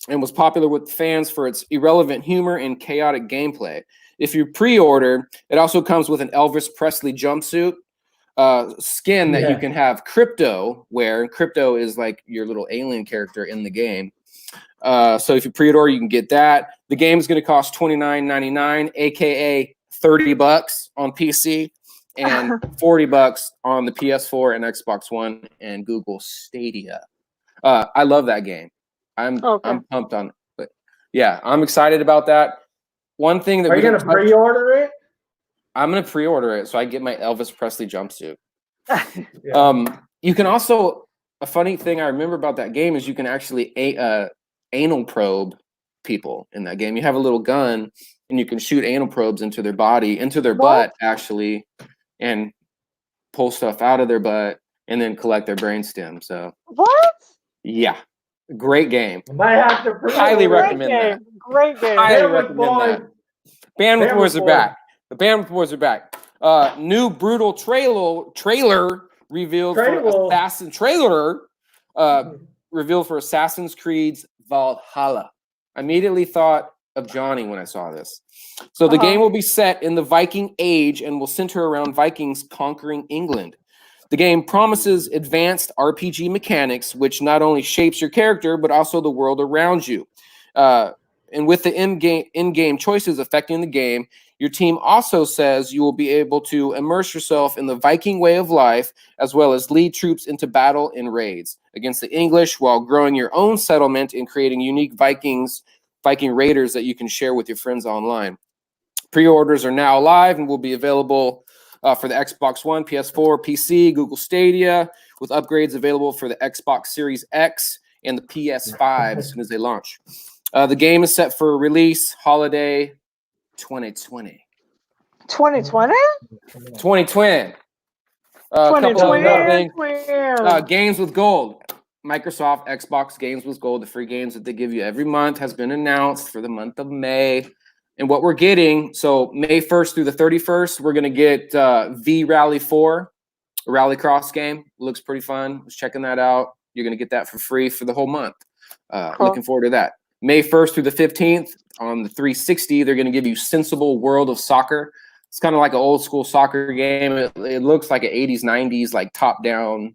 and was popular with fans for its irrelevant humor and chaotic gameplay. If you pre-order, it also comes with an Elvis Presley jumpsuit skin that you can have Crypto wear. And Crypto is like your little alien character in the game. So if you pre-order, you can get that. The game is going to cost $29.99, aka $30 on PC and $40 on the PS4 and Xbox One and Google Stadia. I love that game. I'm pumped on it. But yeah, I'm excited about that. One thing that are you going to pre-order it? I'm going to pre-order it so I get my Elvis Presley jumpsuit. You can also, a funny thing I remember about that game is you can actually anal probe people in that game. You have a little gun and you can shoot anal probes into their body, into their butt actually, and pull stuff out of their butt and then collect their brainstem. So What? yeah, great game. I might have to Highly Great recommend that. game. Great game. Highly Bandwidth recommend that. boys. Bandwidth Bandwidth boys are boys. back. The Bandwidth boys are back. New brutal trailer revealed for Assassin's Creed's Valhalla. I immediately thought of Johnny when I saw this. So the game will be set in the Viking Age and will center around Vikings conquering England. The game promises advanced RPG mechanics, which not only shapes your character, but also the world around you. And with the in-game choices affecting the game, your team also says you will be able to immerse yourself in the Viking way of life, as well as lead troops into battle in raids against the English while growing your own settlement and creating unique Viking raiders that you can share with your friends online. Pre-orders are now live and will be available for the Xbox One, PS4, PC, Google Stadia, with upgrades available for the Xbox Series X and the PS5 as soon as they launch. The game is set for release holiday 2020. 2020? 2020. A couple of other things. 2020. Games with Gold. Microsoft Xbox Games with Gold, the free games that they give you every month, has been announced for the month of May. And what we're getting, so May 1st through the 31st, we're going to get V Rally 4, a rallycross game. Looks pretty fun. I was checking that out. You're going to get that for free for the whole month. Cool. Looking forward to that. May 1st through the 15th on the 360, they're going to give you Sensible World of Soccer. It's kind of like an old school soccer game. It looks like an 80s, 90s, like top down,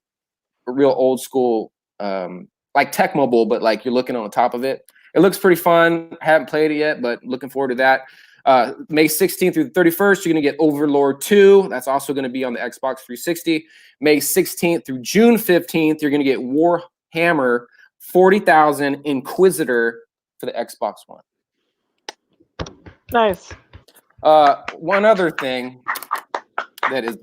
real old school, like Tech Mobile, but like you're looking on the top of it. It looks pretty fun. Haven't played it yet, but looking forward to that. May 16th through the 31st, you're going to get Overlord 2. That's also going to be on the Xbox 360. May 16th through June 15th, you're going to get Warhammer 40,000 Inquisitor for the Xbox One. Nice. One other thing that is,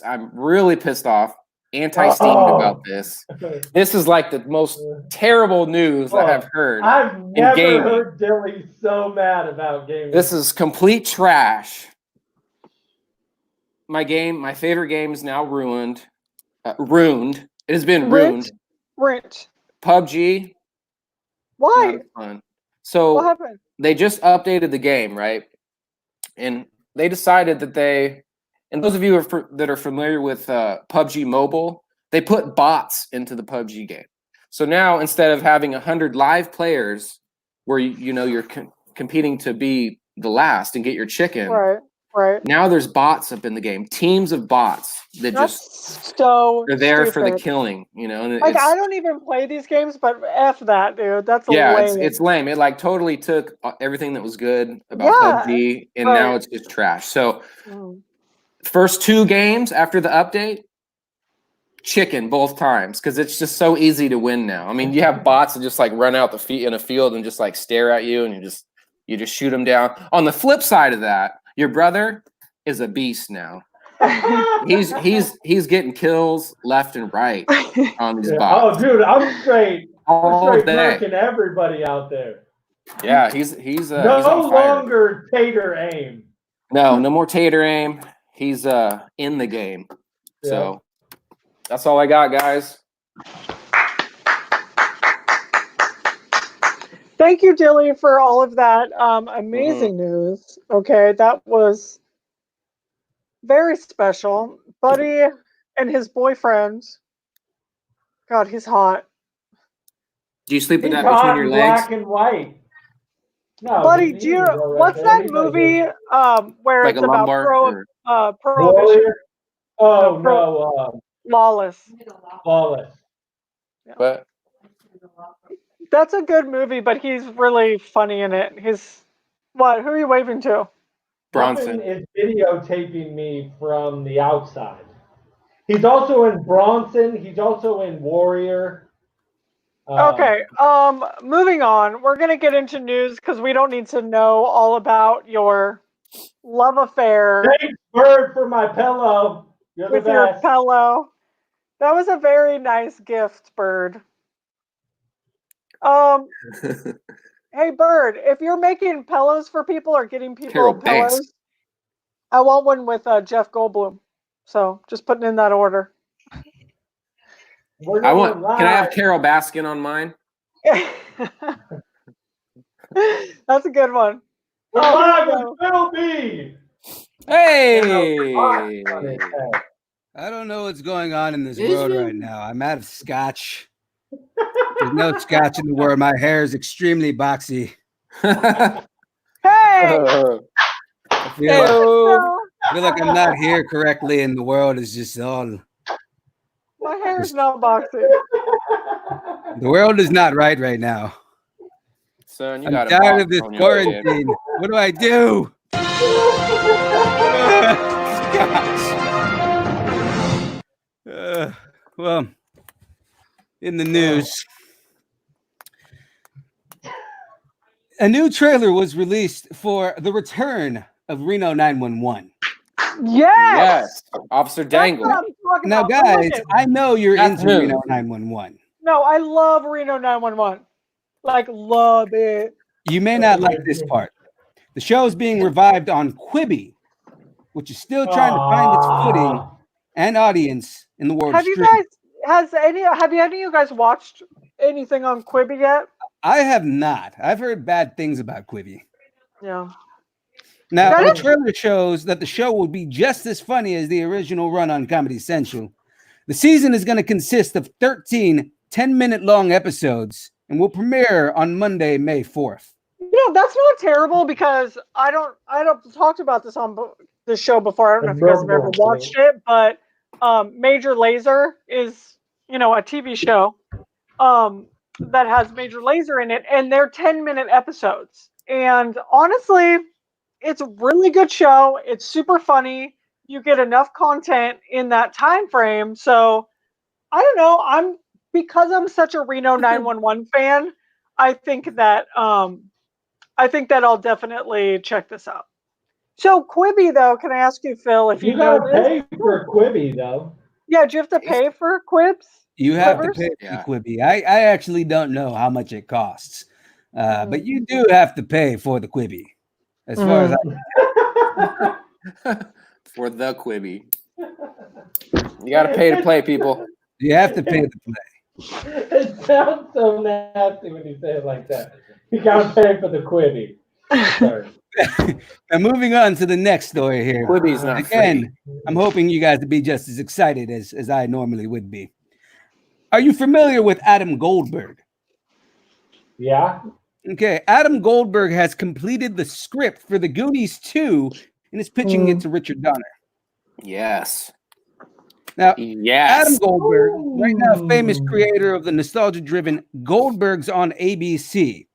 I'm really pissed off, anti-steamed about this. This is like the most terrible news that I've heard. I've never heard Dilly so mad about gaming. This is complete trash. My favorite game is now ruined. Ruined. It has been ruined. Rich. PUBG. Why? Fun. So What happened? they just updated the game, right? And they decided that and those of you that are familiar with PUBG Mobile, they put bots into the PUBG game. So now instead of having 100 live players where you're competing to be the last and get your chicken, Right. now there's bots up in the game, teams of bots that they're there stupid. for the killing, And Like, I don't even play these games, but F that, dude. That's lame. It's lame. It like totally took everything that was good about PUBG, and now it's just trash. So first 2 games after the update, chicken both times, because it's just so easy to win now. I mean, you have bots that just like run out in a field and just like stare at you, and you just shoot them down. On the flip side of that, your brother is a beast now. he's getting kills left and right on these bots. Oh, dude, I'm straight day. knocking everybody out there. Yeah, he's no he's on fire. longer tater aim. No more tater aim. He's in the game. Yeah. So that's all I got, guys. Thank you, Dilly, for all of that amazing news. Okay, that was very special. Buddy and his boyfriend. God, he's hot. Do you sleep with He's that between hot your and legs? black and white. No, Buddy, he's do you? easy to go right What's there. that He's like movie where Like it's a about lumbar? prohibition? Warrior? Oh, no. Lawless. Flawless. But That's a good movie, but he's really funny in it. What? Who are you waving to? Bronson. Is videotaping me from the outside. He's also in Bronson. He's also in Warrior. Okay. Moving on. We're gonna get into news because we don't need to know all about your love affair Thanks, Bird, for my pillow. You're the with your best. pillow. That was a very nice gift, Bird. Hey, Bird, if you're making pillows for people or getting people Carol pillows, Banks. I want one with Jeff Goldblum. So just putting in that order. We're I going want. live. Can I have Carol Baskin on mine? That's a good one. We're Oh, live no. with Phil B. Hey. On his head. I don't know what's going on in this Is world you? right now. I'm out of scotch. There's no scotch in the world. My hair is extremely boxy. Hey! I feel No, like I'm not here correctly, and the world is just all. my hair is not boxy. The world is not right now. Son, you I'm got tired of this quarantine. What do I do? Well, in the news, a new trailer was released for the return of Reno 911. Yes! Officer That's Dangle. what I'm talking Now, about. guys, Look at- I know you're That's into new. Reno 911. No, I love Reno 911. Like, love it. You may not like this part. The show is being revived on Quibi, which is still trying to find its footing and audience in the world. Have you guys have any of you guys watched anything on Quibi yet? I have not. I've heard bad things about Quibi. Yeah. Now, That the is- trailer shows that the show will be just as funny as the original run on Comedy Central. The season is going to consist of 13 10-minute long episodes and will premiere on Monday, May 4th. You know, that's not terrible because I don't talked about this on the show before. I don't know if you guys have ever watched it, but Major Lazer is, a TV show that has Major Lazer in it, and they're 10-minute episodes. And honestly, it's a really good show. It's super funny. You get enough content in that time frame. So I don't know. Because I'm such a Reno 911 fan, I think that I'll definitely check this out. So Quibi, though, can I ask you, Phil, if you know gotta this? pay for Quibi though. Yeah, do you have to pay for Quibs? You have to Quivers? pay Yeah. for Quibi. I actually don't know how much it costs, but you do have to pay for the Quibi. As far as For the Quibi. You got to pay to play, people. you have to pay to play. It sounds so nasty when you say it like that. You gotta pay for the Quibi. Sorry. Now, moving on to the next story here. Quibi's not Again, I'm hoping you guys to be just as excited as I normally would be. Are you familiar with Adam Goldberg? Yeah. Okay, Adam Goldberg has completed the script for The Goonies 2 and is pitching it to Richard Donner. Yes. Now, Yes. Adam Goldberg, right now famous creator of the nostalgia-driven Goldbergs on ABC,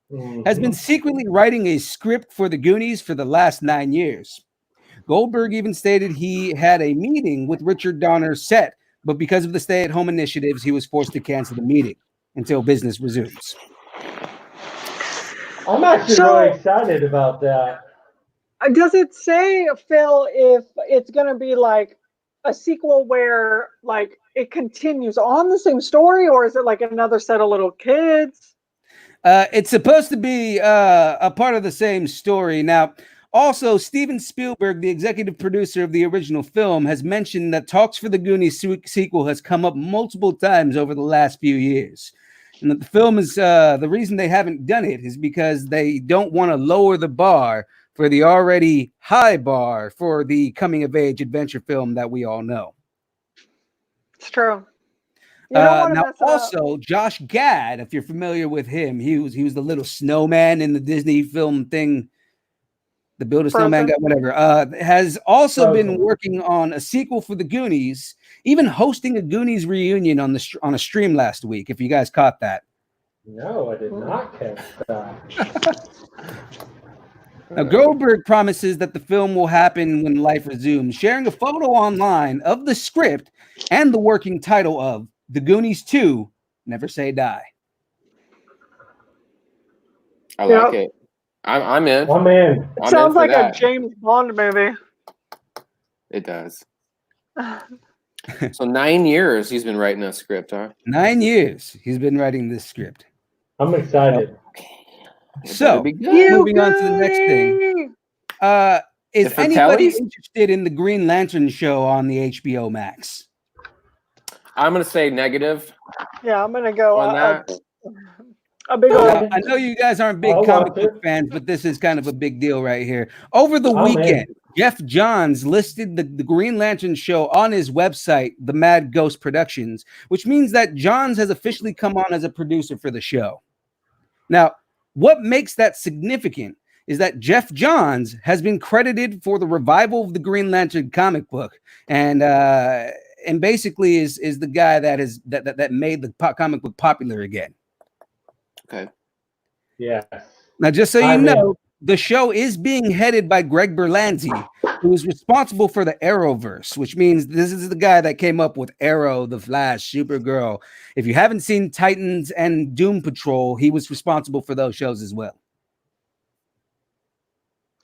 has been secretly writing a script for The Goonies for the last 9 years. Goldberg even stated he had a meeting with Richard Donner's set, but because of the stay-at-home initiatives, he was forced to cancel the meeting until business resumes. I'm actually So- really excited about that. Does it say, Phil, if it's going to be like a sequel where like it continues on the same story, or is it like another set of little kids? It's supposed to be a part of the same story. Now, also, Steven Spielberg, the executive producer of the original film, has mentioned that talks for the Goonies sequel has come up multiple times over the last few years. And that the film is, the reason they haven't done it is because they don't want to lower the bar for the already high bar for the coming-of-age adventure film that we all know. It's true. You don't want to Now, mess it up. also, Josh Gad, if you're familiar with him, he was the little snowman in the Disney film thing. The Build a Snowman guy, whatever, has also been working on a sequel for the Goonies, even hosting a Goonies reunion on a stream last week. If you guys caught that. No, I did not catch that. Now, Goldberg promises that the film will happen when life resumes, sharing a photo online of the script and the working title of The Goonies 2: Never Say Die. I like it. I'm in. I'm in. It sounds like a James Bond movie. It does. So 9 years he's been writing a script, huh? 9 years he's been writing this script. I'm excited. So, moving on to the next thing. Is anybody interested in the Green Lantern show on the HBO Max? I'm going to say negative. Yeah, I'm gonna go On that. a big Go old. ahead. I know you guys aren't big I'll comic watch book it. fans, but this is kind of a big deal right here. Over the I'm in. weekend, Jeff Johns listed the Green Lantern show on his website, The Mad Ghost Productions, which means that Johns has officially come on as a producer for the show. Now, what makes that significant is that Jeff Johns has been credited for the revival of the Green Lantern comic book, and basically is the guy that made the comic book popular again. Okay. Yes. Now, just so you I'm in. know, the show is being headed by Greg Berlanti, who is responsible for the Arrowverse, which means this is the guy that came up with Arrow, The Flash, Supergirl. If you haven't seen Titans and Doom Patrol, he was responsible for those shows as well.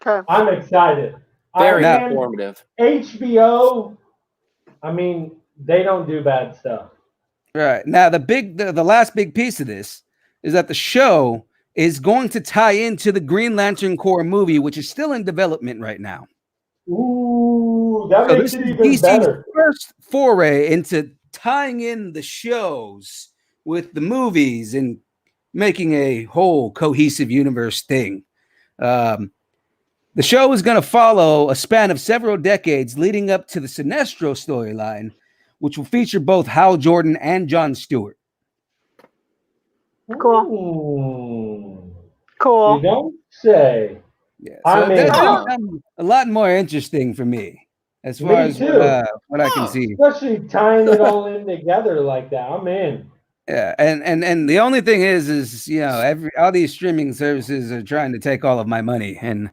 Okay. I'm excited. Very Man, informative. HBO, I mean, they don't do bad stuff. Right. Now, the last big piece of this is that the show is going to tie into the Green Lantern Corps movie, which is still in development right now. Ooh, that So makes this it is even DC's better. first foray into tying in the shows with the movies and making a whole cohesive universe thing. The show is going to follow a span of several decades leading up to the Sinestro storyline, which will feature both Hal Jordan and Jon Stewart. Cool. Ooh, Cool. you don't say. Yeah, so I'm in. that's become a lot more interesting for me as far Me as too. what I can see. Especially tying it all in together like that. I'm in. Yeah, and the only thing is all these streaming services are trying to take all of my money, and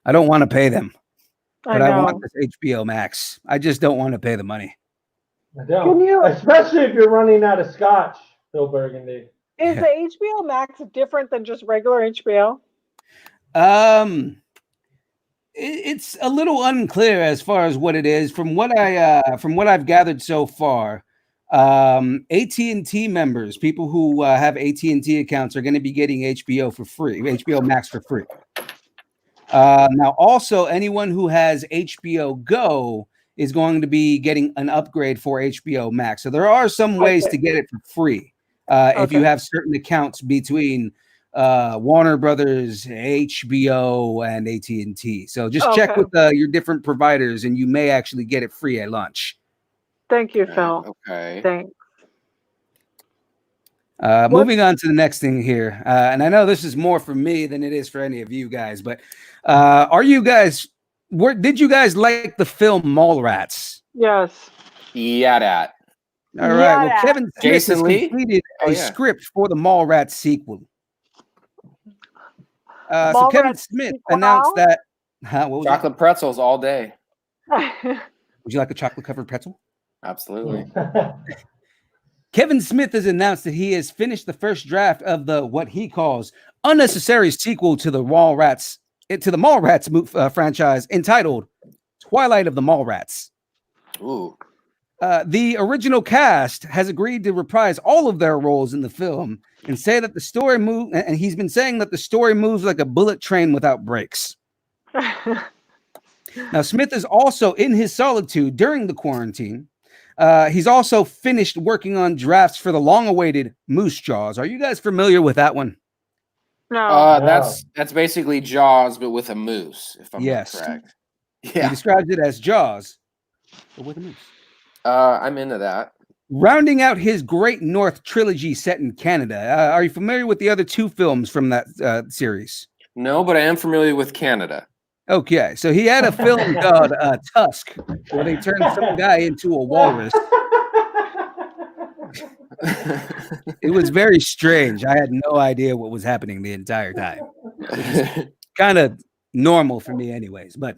I don't want to pay them. I But I know. want this HBO Max. I just don't want to pay the money. I don't. Especially if you're running out of scotch, Phil Burgundy. Is the HBO Max different than just regular HBO? It's a little unclear as far as what it is. From what I've gathered so far, AT&T members, people who have AT&T accounts, are going to be getting HBO Max for free. Now, also, anyone who has HBO Go is going to be getting an upgrade for HBO Max. So there are some ways to get it for free if you have certain accounts between Warner Brothers, HBO, and AT&T. So just check with your different providers, and you may actually get it free at launch. Thank you, Phil. Okay. Thanks. Moving on to the next thing here, and I know this is more for me than it is for any of you guys, but did you guys like the film Mallrats? Yes. Yeah, that. All right. Well, Kevin Smith has Jason Lee? completed a script for the Mallrats sequel. So Kevin Smith announced that. What was Chocolate pretzels all day. Would you like a chocolate-covered pretzel? Absolutely. Kevin Smith has announced that he has finished the first draft of what he calls unnecessary sequel to the Mallrats franchise, entitled Twilight of the Mallrats. Ooh. The original cast has agreed to reprise all of their roles in the film and say that the story he's been saying that the story moves like a bullet train without brakes. Now, Smith is also in his solitude during the quarantine. He's also finished working on drafts for the long-awaited Moose Jaws. Are you guys familiar with that one? No. That's basically Jaws, but with a moose, if I'm not correct. Yeah. He describes it as Jaws, but with a moose. I'm into that. Rounding out his Great North trilogy set in Canada. Are you familiar with the other two films from that series? No, but I am familiar with Canada. Okay, so he had a film called Tusk, where they turned some guy into a walrus. It was very strange. I had no idea what was happening the entire time. Kind of normal for me anyways, but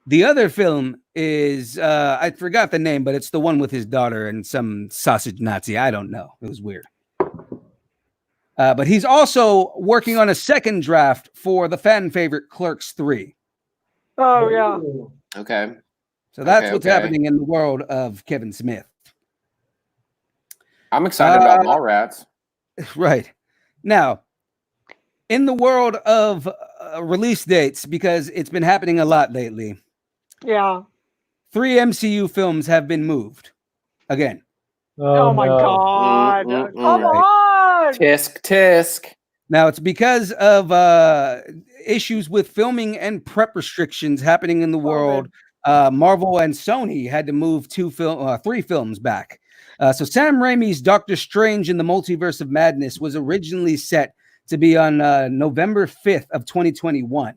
the other film is, I forgot the name, but it's the one with his daughter and some sausage Nazi. I don't know. It was weird. But he's also working on a second draft for the fan favorite Clerks 3. Oh, yeah. Okay. So that's what's happening in the world of Kevin Smith. I'm excited about Mallrats. Right. Now, in the world of release dates, because it's been happening a lot lately. Yeah. 3 MCU films have been moved. Again. Oh my no. God. Mm, Come right. on. Tisk. Now it's because of issues with filming and prep restrictions happening in the world. Marvel and Sony had to move 3 films back. So Sam Raimi's Doctor Strange in the Multiverse of Madness was originally set to be on November 5th of 2021.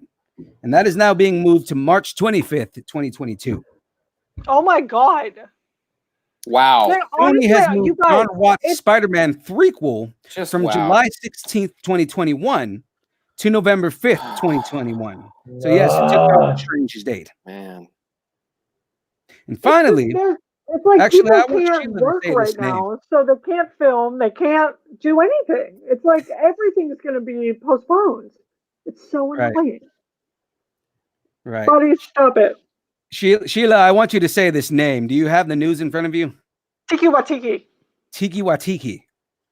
And that is now being moved to March 25th, 2022. Oh my God. Wow. Man, Sony honestly, has you moved guys, John Watts' it's- Spider-Man threequel Just from wow. July 16th, 2021 to November 5th, 2021. So yes, it took Doctor Strange's date. Man. And finally, it's like actually, I people want can't Sheila to work say right this name. now, so they can't film, they can't do anything. It's like everything's going to be postponed. It's so Right. annoying. Right. Buddy, stop it. Sheila, I want you to say this name. Do you have the news in front of you? Tiki Watiki. Tiki Watiki.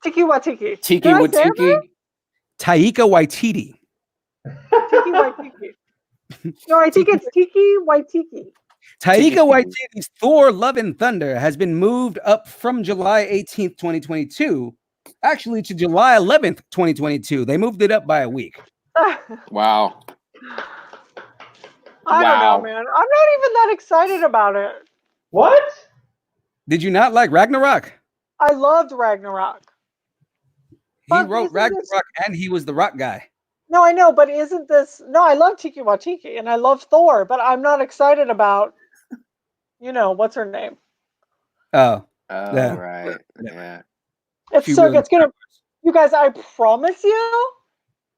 Tiki Watiki. Tiki Did I say it Watiki. right? Taika Waititi. Tiki Waititi. No, I think it's Tiki Waititi. Taika Waititi's Thor: Love and Thunder has been moved up from July 18th, 2022, actually to July 11th, 2022. They moved it up by a week. Wow. I don't know, man. I'm not even that excited about it. What? Did you not like Ragnarok? I loved Ragnarok. He But wrote isn't Ragnarok this- and he was the rock guy. No, I know, but isn't this... No, I love Tiki Watiki and I love Thor, but I'm not excited about, what's her name? Oh. Oh, Yeah. right. Yeah. It's She so really- it's gonna... You guys, I promise you,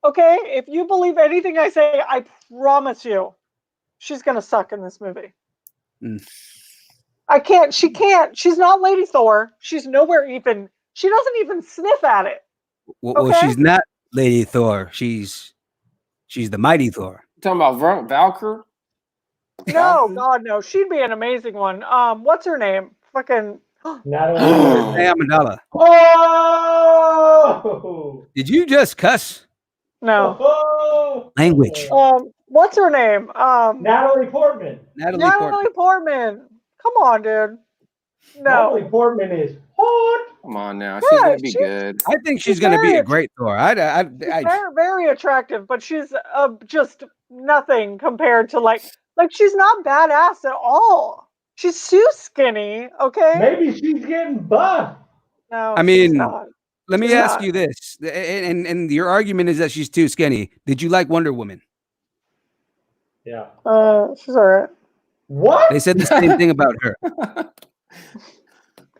okay? If you believe anything I say, I promise you, she's gonna suck in this movie. She can't. She's not Lady Thor. She's nowhere even... She doesn't even sniff at it. Well, Okay. she's not Lady Thor. She's the Mighty Thor. Talking about Valkyrie? No, God, no. She'd be an amazing one. What's her name? Fucking... Natalie. Hey, Amidala. Oh! Did you just cuss? No. Oh! Language. What's her name? Natalie Portman. Natalie Portman. Natalie Portman. Come on, dude. No. Natalie Portman is hot. Come on now. She's going to be she's- good. I think she's She's going to be very a great Thor. Very, very attractive, but she's just nothing compared to like she's not badass at all. She's too skinny, okay? Maybe she's getting buff. No, I mean, she's not. let me She's ask not. you this, and your argument is that she's too skinny. Did you like Wonder Woman? Yeah. She's alright. What? They said the same thing about her.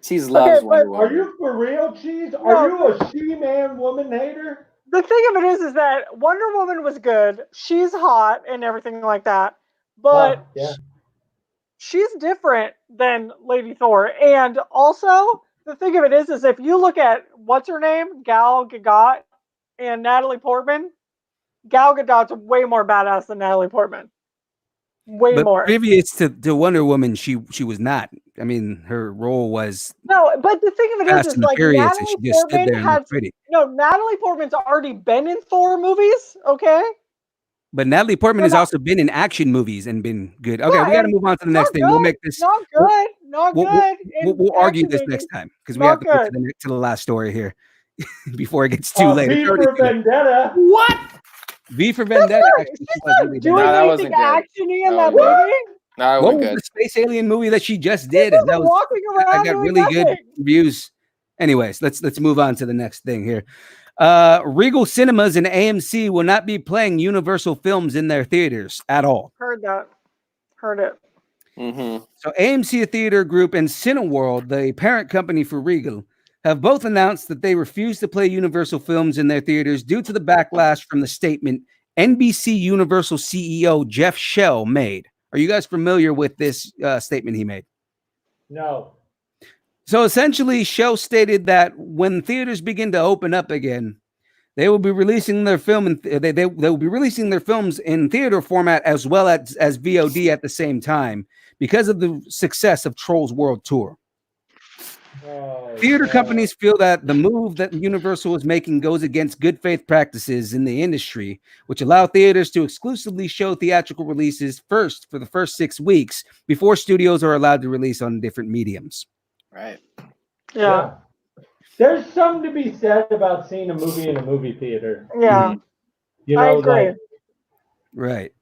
She's loves but Wonder Are Woman. you for real, Cheese? No. Are you a she-man woman hater? The thing of it is that Wonder Woman was good. She's hot and everything like that, but Oh, yeah. she's different than Lady Thor. And also, the thing of it is if you look at what's her name, Gal Gadot, and Natalie Portman, Gal Gadot's way more badass than Natalie Portman. Way But more. previous to Wonder Woman, she was not. I mean, her role was No, but the thing of it Fast is and the like Furious, and Natalie she just stood Portman there and had looked pretty. no. Natalie Portman's already been in Thor movies, okay? But Natalie Portman But has not- also been in action movies and been good. Okay, Yeah, we got to and move on to the not next thing. We'll good, make this. Not good. Not We'll, good. in we'll argue action this movies. next time because we Not have to get good. to the last story here before it gets too late. V It's already for too late. Vendetta. What? V for Vendetta. actually She's was not really doing bad. No, that anything wasn't good. action-y in That that wasn't movie. No, it What wasn't was good. the space alien movie that she just She's did? just That was walking I around got doing really good nothing. reviews. Anyways, let's move on to the next thing here. Regal Cinemas and AMC will not be playing Universal films in their theaters at all. Heard that. Heard it. Mm-hmm. So AMC Theater Group and Cineworld, the parent company for Regal, have both announced that they refuse to play Universal films in their theaters due to the backlash from the statement NBC Universal CEO Jeff Shell made. Are you guys familiar with this statement he made? No. So essentially, Shell stated that when theaters begin to open up again, they will be releasing their film and they will be releasing their films in theater format as well as VOD at the same time because of the success of Trolls World Tour. Oh, Theater no. companies feel that the move that Universal is making goes against good faith practices in the industry, which allow theaters to exclusively show theatrical releases first for the first 6 weeks before studios are allowed to release on different mediums. Right. Yeah. There's something to be said about seeing a movie in a movie theater. Yeah. You I know, agree. like Right.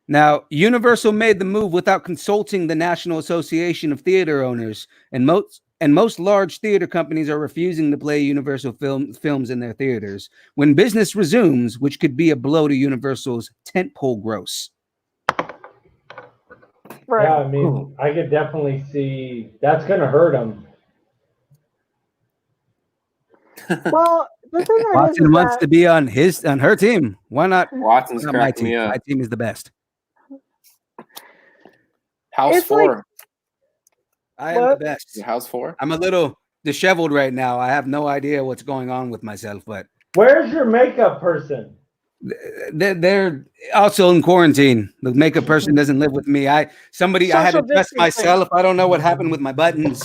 Now, Universal made the move without consulting the National Association of Theater Owners, and most large theater companies are refusing to play Universal films in their theaters when business resumes, which could be a blow to Universal's tentpole gross. Right. yeah, I mean, I could definitely see that's gonna hurt them. Well, the thing is Watson wants that to be on her team. Why not? Watson's Not my cracking team. me up. My team is the best. House It's 4. I am What? the best. Is it House 4? I'm a little disheveled right now. I have no idea what's going on with myself, but Where's your makeup person? they're also in quarantine. The makeup person doesn't live with me. I had Social to dress distancing. myself. I don't know what happened with my buttons.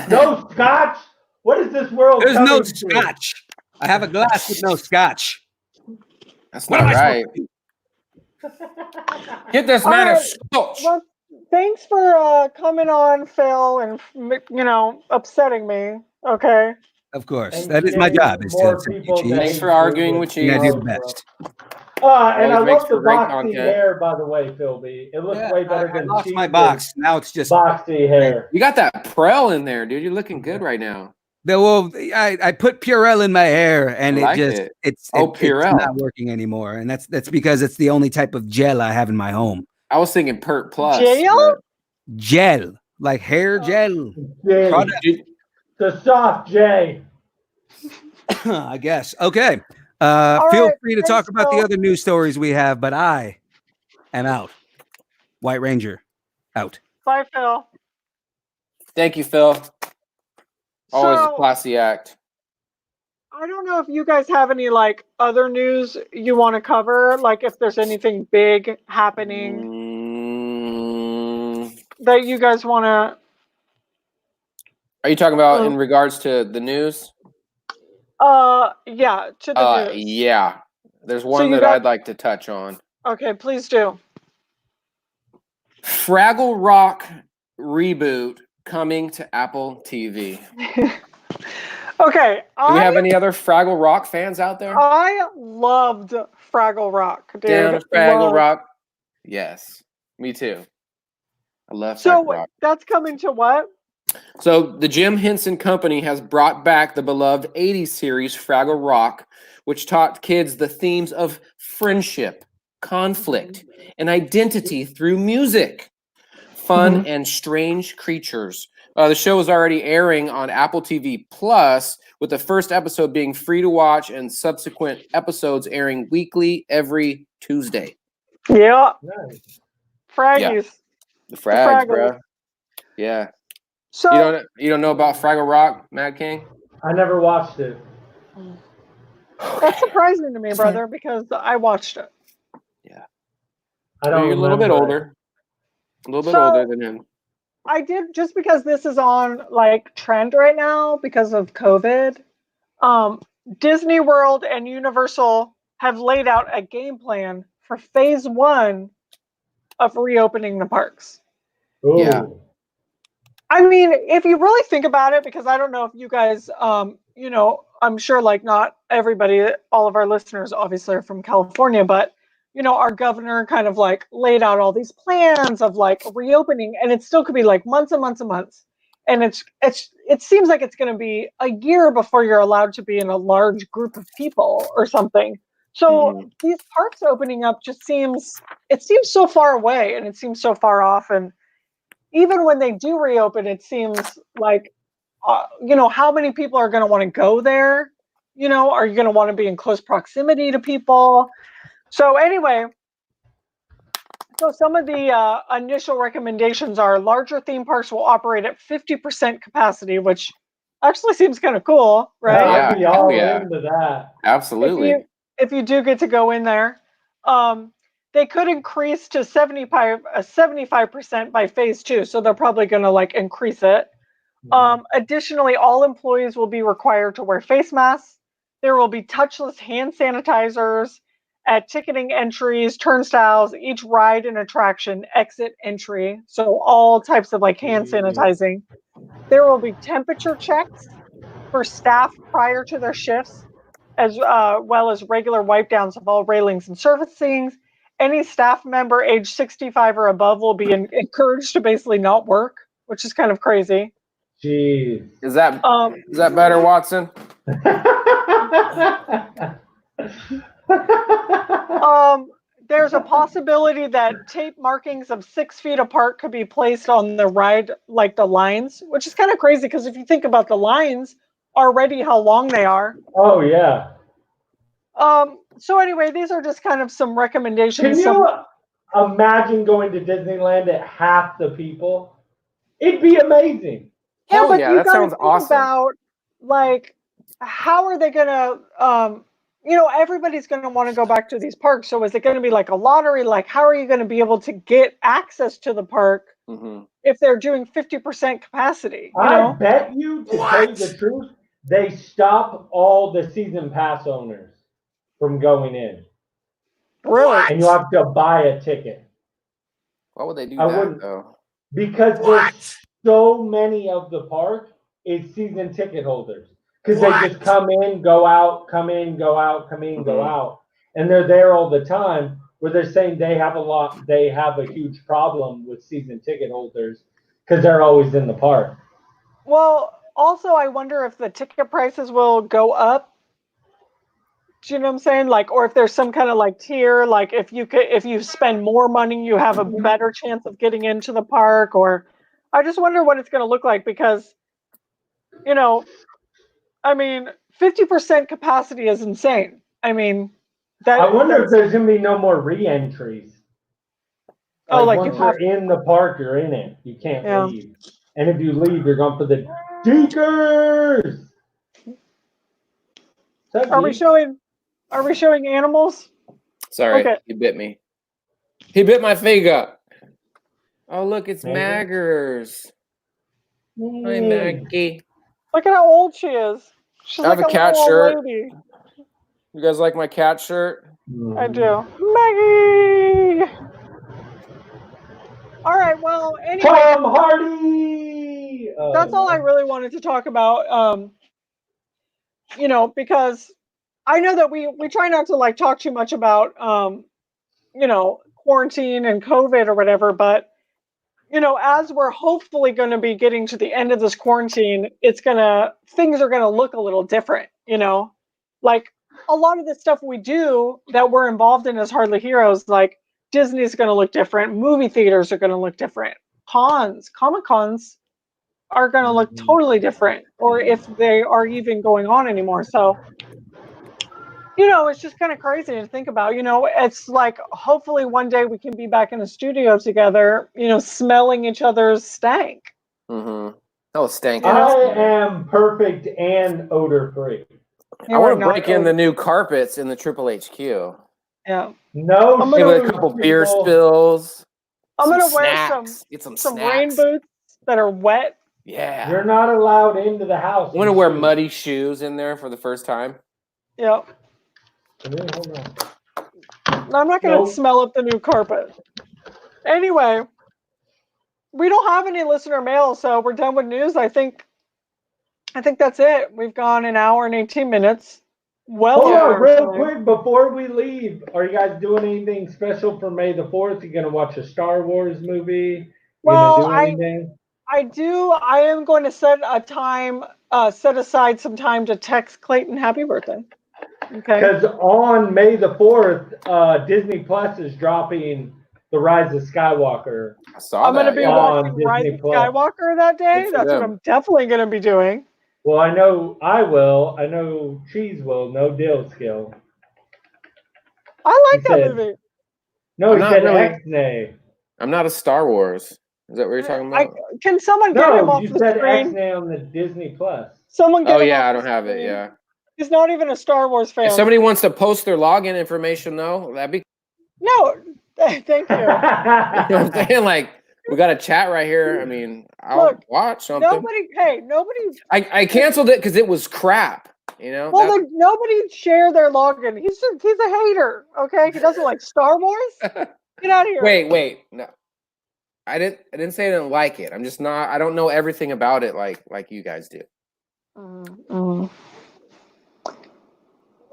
No scotch. What is this world? There's no coming to? scotch. I have a glass with no scotch. That's What not am I right. supposed to do? Get this All man a right. scotch. Well, thanks for coming on, Phil, and upsetting me. Okay. Of course, And that is my getting job. Is more to people cheese. that Thanks hate for arguing you with with Yeah, I do cheese. the best. And I Always makes love the for great boxy content. hair, by the way, Philby. It looks Yeah, way better I than lost my Cheese's box. Now it's just boxy hair. You got that Prel in there, dude. You're looking good right now. I put Purell in my hair, and I it like just it. it's Purell. not working anymore, and that's because it's the only type of gel I have in my home. I was thinking Pert Plus. Jail? but- Gel, like hair gel. J. Product. The soft J. I guess. Okay. All Feel right, free to thanks, talk about the Phil. other news stories we have, but I am out. White Ranger, out. Bye, Phil. Thank you, Phil. Always a So, classy act. I don't know if you guys have any other news you want to cover, like if there's anything big happening that you guys want to. Are you talking about in regards to the news? Yeah, to the news. Yeah. There's one you that got- I'd like to touch on. Okay, please do. Fraggle Rock reboot coming to Apple TV. Okay, Do we have any other Fraggle Rock fans out there? I loved Fraggle Rock, dude. Down with Fraggle Loved. Rock? Yes, me too. I love Fraggle So Rock. that's coming to what? So the Jim Henson Company has brought back the beloved 80s series Fraggle Rock, which taught kids the themes of friendship, conflict, and identity through music. Fun and strange creatures. The show is already airing on Apple TV Plus, with the first episode being free to watch and subsequent episodes airing weekly every Tuesday. Yeah, Nice. Fraggies. The Frags, Fraggles. bro. Yeah. So You don't know about Fraggle Rock, Mad King? I never watched it. that's surprising to me, brother, because I watched it. I don't You're a little bit remember it. older. A little bit So- older than him. I did, just because this is on trend right now because of COVID. Disney World and Universal have laid out a game plan for phase 1 of reopening the parks. Ooh. Yeah. I mean, if you really think about it, because I don't know if you guys, I'm sure not everybody, all of our listeners obviously are from California, but our governor kind of laid out all these plans of reopening, and it still could be months and months and months. And it seems like it's going to be a year before you're allowed to be in a large group of people or something. So these parks opening up seems so far away, and it seems so far off. And even when they do reopen, it seems like, how many people are going to want to go there? Are you going to want to be in close proximity to people? So anyway, some of the initial recommendations are larger theme parks will operate at 50% capacity, which actually seems kind of cool, right? Yeah. I'd be all yeah. into that. Absolutely. If you do get to go in there, they could increase to 75% by phase 2. So they're probably going to increase it. Additionally, all employees will be required to wear face masks. There will be touchless hand sanitizers at ticketing entries, turnstiles, each ride and attraction, exit entry. So all types of hand sanitizing. There will be temperature checks for staff prior to their shifts, as well as regular wipe downs of all railings and surfacings. Any staff member age 65 or above will be encouraged to basically not work, which is kind of crazy. Jeez. Is that better, Watson? There's a possibility that tape markings of 6 feet apart could be placed on the ride, like the lines, which is kind of crazy because if you think about the lines already, how long they are. Oh yeah. So anyway, these are just kind of some recommendations. Can you imagine going to Disneyland at half the people? It'd be amazing. Yeah, Hell but yeah, you that gotta sounds think awesome. about, like, how are they gonna everybody's gonna want to go back to these parks. So is it gonna be like a lottery? Like, how are you gonna be able to get access to the park if they're doing 50% capacity? I bet you, to tell you the truth, they stop all the season pass owners from going in. Really? And you have to buy a ticket. Why would they do I that wouldn't- though? Because there's so many of the park is season ticket holders. Because they just come in, go out, come in, go out, come in, go out. And they're there all the time, where they're saying they have a huge problem with season ticket holders because they're always in the park. Well, also I wonder if the ticket prices will go up. Do you know what I'm saying? Like, or if there's some kind of like tier, like if you spend more money, you have a better chance of getting into the park. Or I just wonder what it's going to look like because, I mean, 50% capacity is insane. I mean, I wonder if there's going to be no more re-entries. Like once you're in the park, you're in it. You can't leave. And if you leave, you're going for the Deekers. Are we showing animals? Sorry, Okay. He bit me. He bit my finger. Oh, look, it's Maggers. Hi, Maggie. Look at how old she is. She's I have like a cat little shirt. old lady. You guys like my cat shirt? I do. Maggie! All right, well, anyway. Tom Hardy! That's all I really wanted to talk about. Because I know that we try not to like talk too much about quarantine and COVID or whatever, but as we're hopefully going to be getting to the end of this quarantine, things are gonna look a little different. Like a lot of the stuff we do that we're involved in as Hardly Heroes, like Disney's going to look different, movie theaters are going to look different, Comic Cons are going to look totally different, or if they are even going on anymore. So, it's just kind of crazy to think about. It's like hopefully one day we can be back in the studio together, smelling each other's stank. Mm-hmm. Oh, stank. I am perfect and odor free. I want to break in the new carpets in the Triple HQ. Yeah. No, I'm maybe a couple beer spills. I'm gonna wear some rain boots that are wet. Yeah. You're not allowed into the house. I'm gonna wear muddy shoes in there for the first time. Yep. Hold on. I'm not gonna smell up the new carpet. Anyway, we don't have any listener mail, so we're done with news. I think that's it. We've gone an hour and 18 minutes. Hold on, real quick before we leave. Are you guys doing anything special for May the 4th? You gonna watch a Star Wars movie? Well, I do. I am going to set aside some time to text Clayton happy birthday. Okay. Because on May the 4th, Disney Plus is dropping The Rise of Skywalker. I saw that. I'm going to be watching Rise of Skywalker that day. That's what I'm definitely going to be doing. Well, I know I will. I know Cheese will. No deal skill. I like that movie. No, he said X-Nay. I'm not a Star Wars. Is that what you're talking about? Can someone get him off the screen? No, you said X-Nay on the Disney Plus. Someone get him I off don't the have screen. it. Yeah. He's not even a Star Wars fan. If somebody wants to post their login information, though, that'd be. No, thank you. You know what I'm saying? Like, we got a chat right here. I mean, I'll watch something. Nobody. I canceled it because it was crap. Well, then nobody share their login. He's a hater. Okay, he doesn't like Star Wars. Get out of here. Wait, no. I didn't say I didn't like it. I'm just not. I don't know everything about it like you guys do.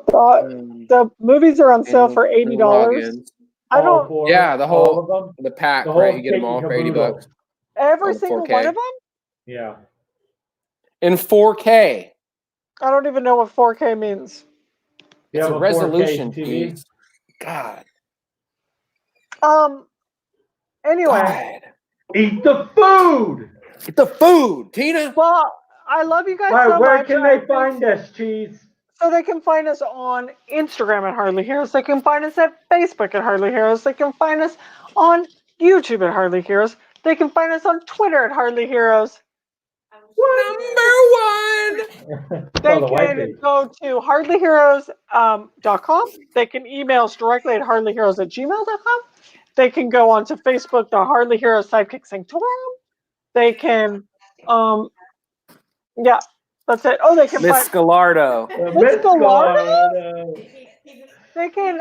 The movies are on sale for $80. I don't. Yeah, the all of whole them. the pack, The whole right? You get them kit and all for $80. caboodle. Every Oh, the single 4K. one of them. Yeah. In 4K. I don't even know what 4K means. You It's have a 4K resolution TV? piece. God. Anyway. God. Eat the food. Eat the food, Tina. Well, I love you guys All right, so where much. can they find us, Cheese? So they can find us on Instagram at Hardly Heroes. They can find us at Facebook at Hardly Heroes. They can find us on YouTube at Hardly Heroes. They can find us on Twitter at Hardly Heroes. Number 1. They can go to hardlyheroes.com. They can email us directly at hardlyheroes@gmail.com. They can go onto Facebook, the Hardly Heroes Sidekick Sanctorium. They can, yeah, that's it. Oh, they can Miss find Scalardo. Miss Scalardo. They can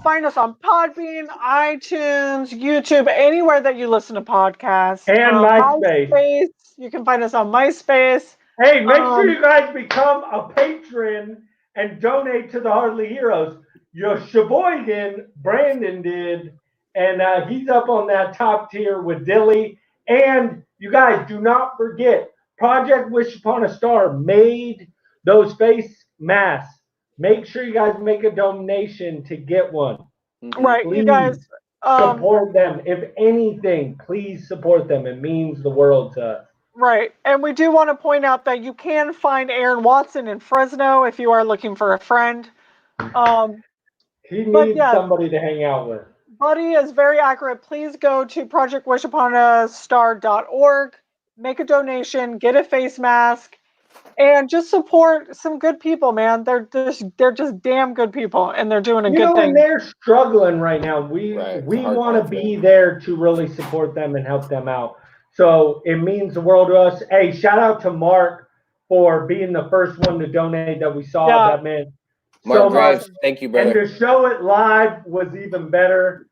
find us on Podbean, iTunes, YouTube, anywhere that you listen to podcasts. And MySpace. You can find us on MySpace. Hey, make sure you guys become a patron and donate to the Hardly Heroes. Your Sheboygan, Brandon did, and he's up on that top tier with Dilly. And you guys do not forget, Project Wish Upon a Star made those face masks. Make sure you guys make a donation to get one. Right, Please you guys support them. If anything, please support them. It means the world to us. Right, and we do want to point out that you can find Aaron Watson in Fresno if you are looking for a friend. He needs somebody to hang out with. Buddy is very accurate. Please go to projectwishuponastar.org, make a donation, get a face mask, and just support some good people, man. They're just damn good people, and they're doing a good thing. And they're struggling right now. We want to be there to really support them and help them out. So it means the world to us. Hey, shout out to Mark for being the first one to donate that we saw. Yeah. That meant Mark so Graves, much. thank you, brother. And to show it live was even better.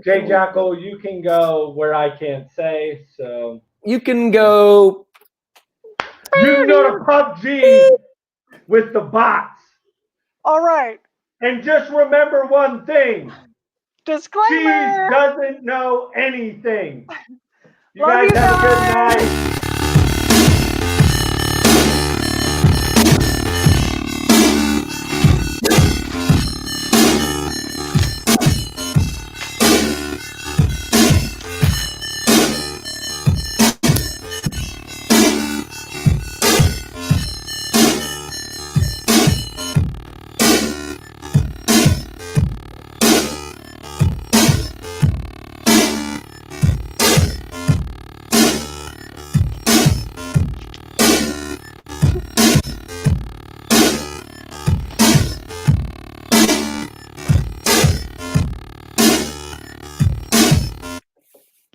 Jay Jackal, you can go where I can't say. So you can go. You can go to PUBG with the bots. All right. And just remember one thing. Disclaimer. She doesn't know anything. You Love guys have a good night.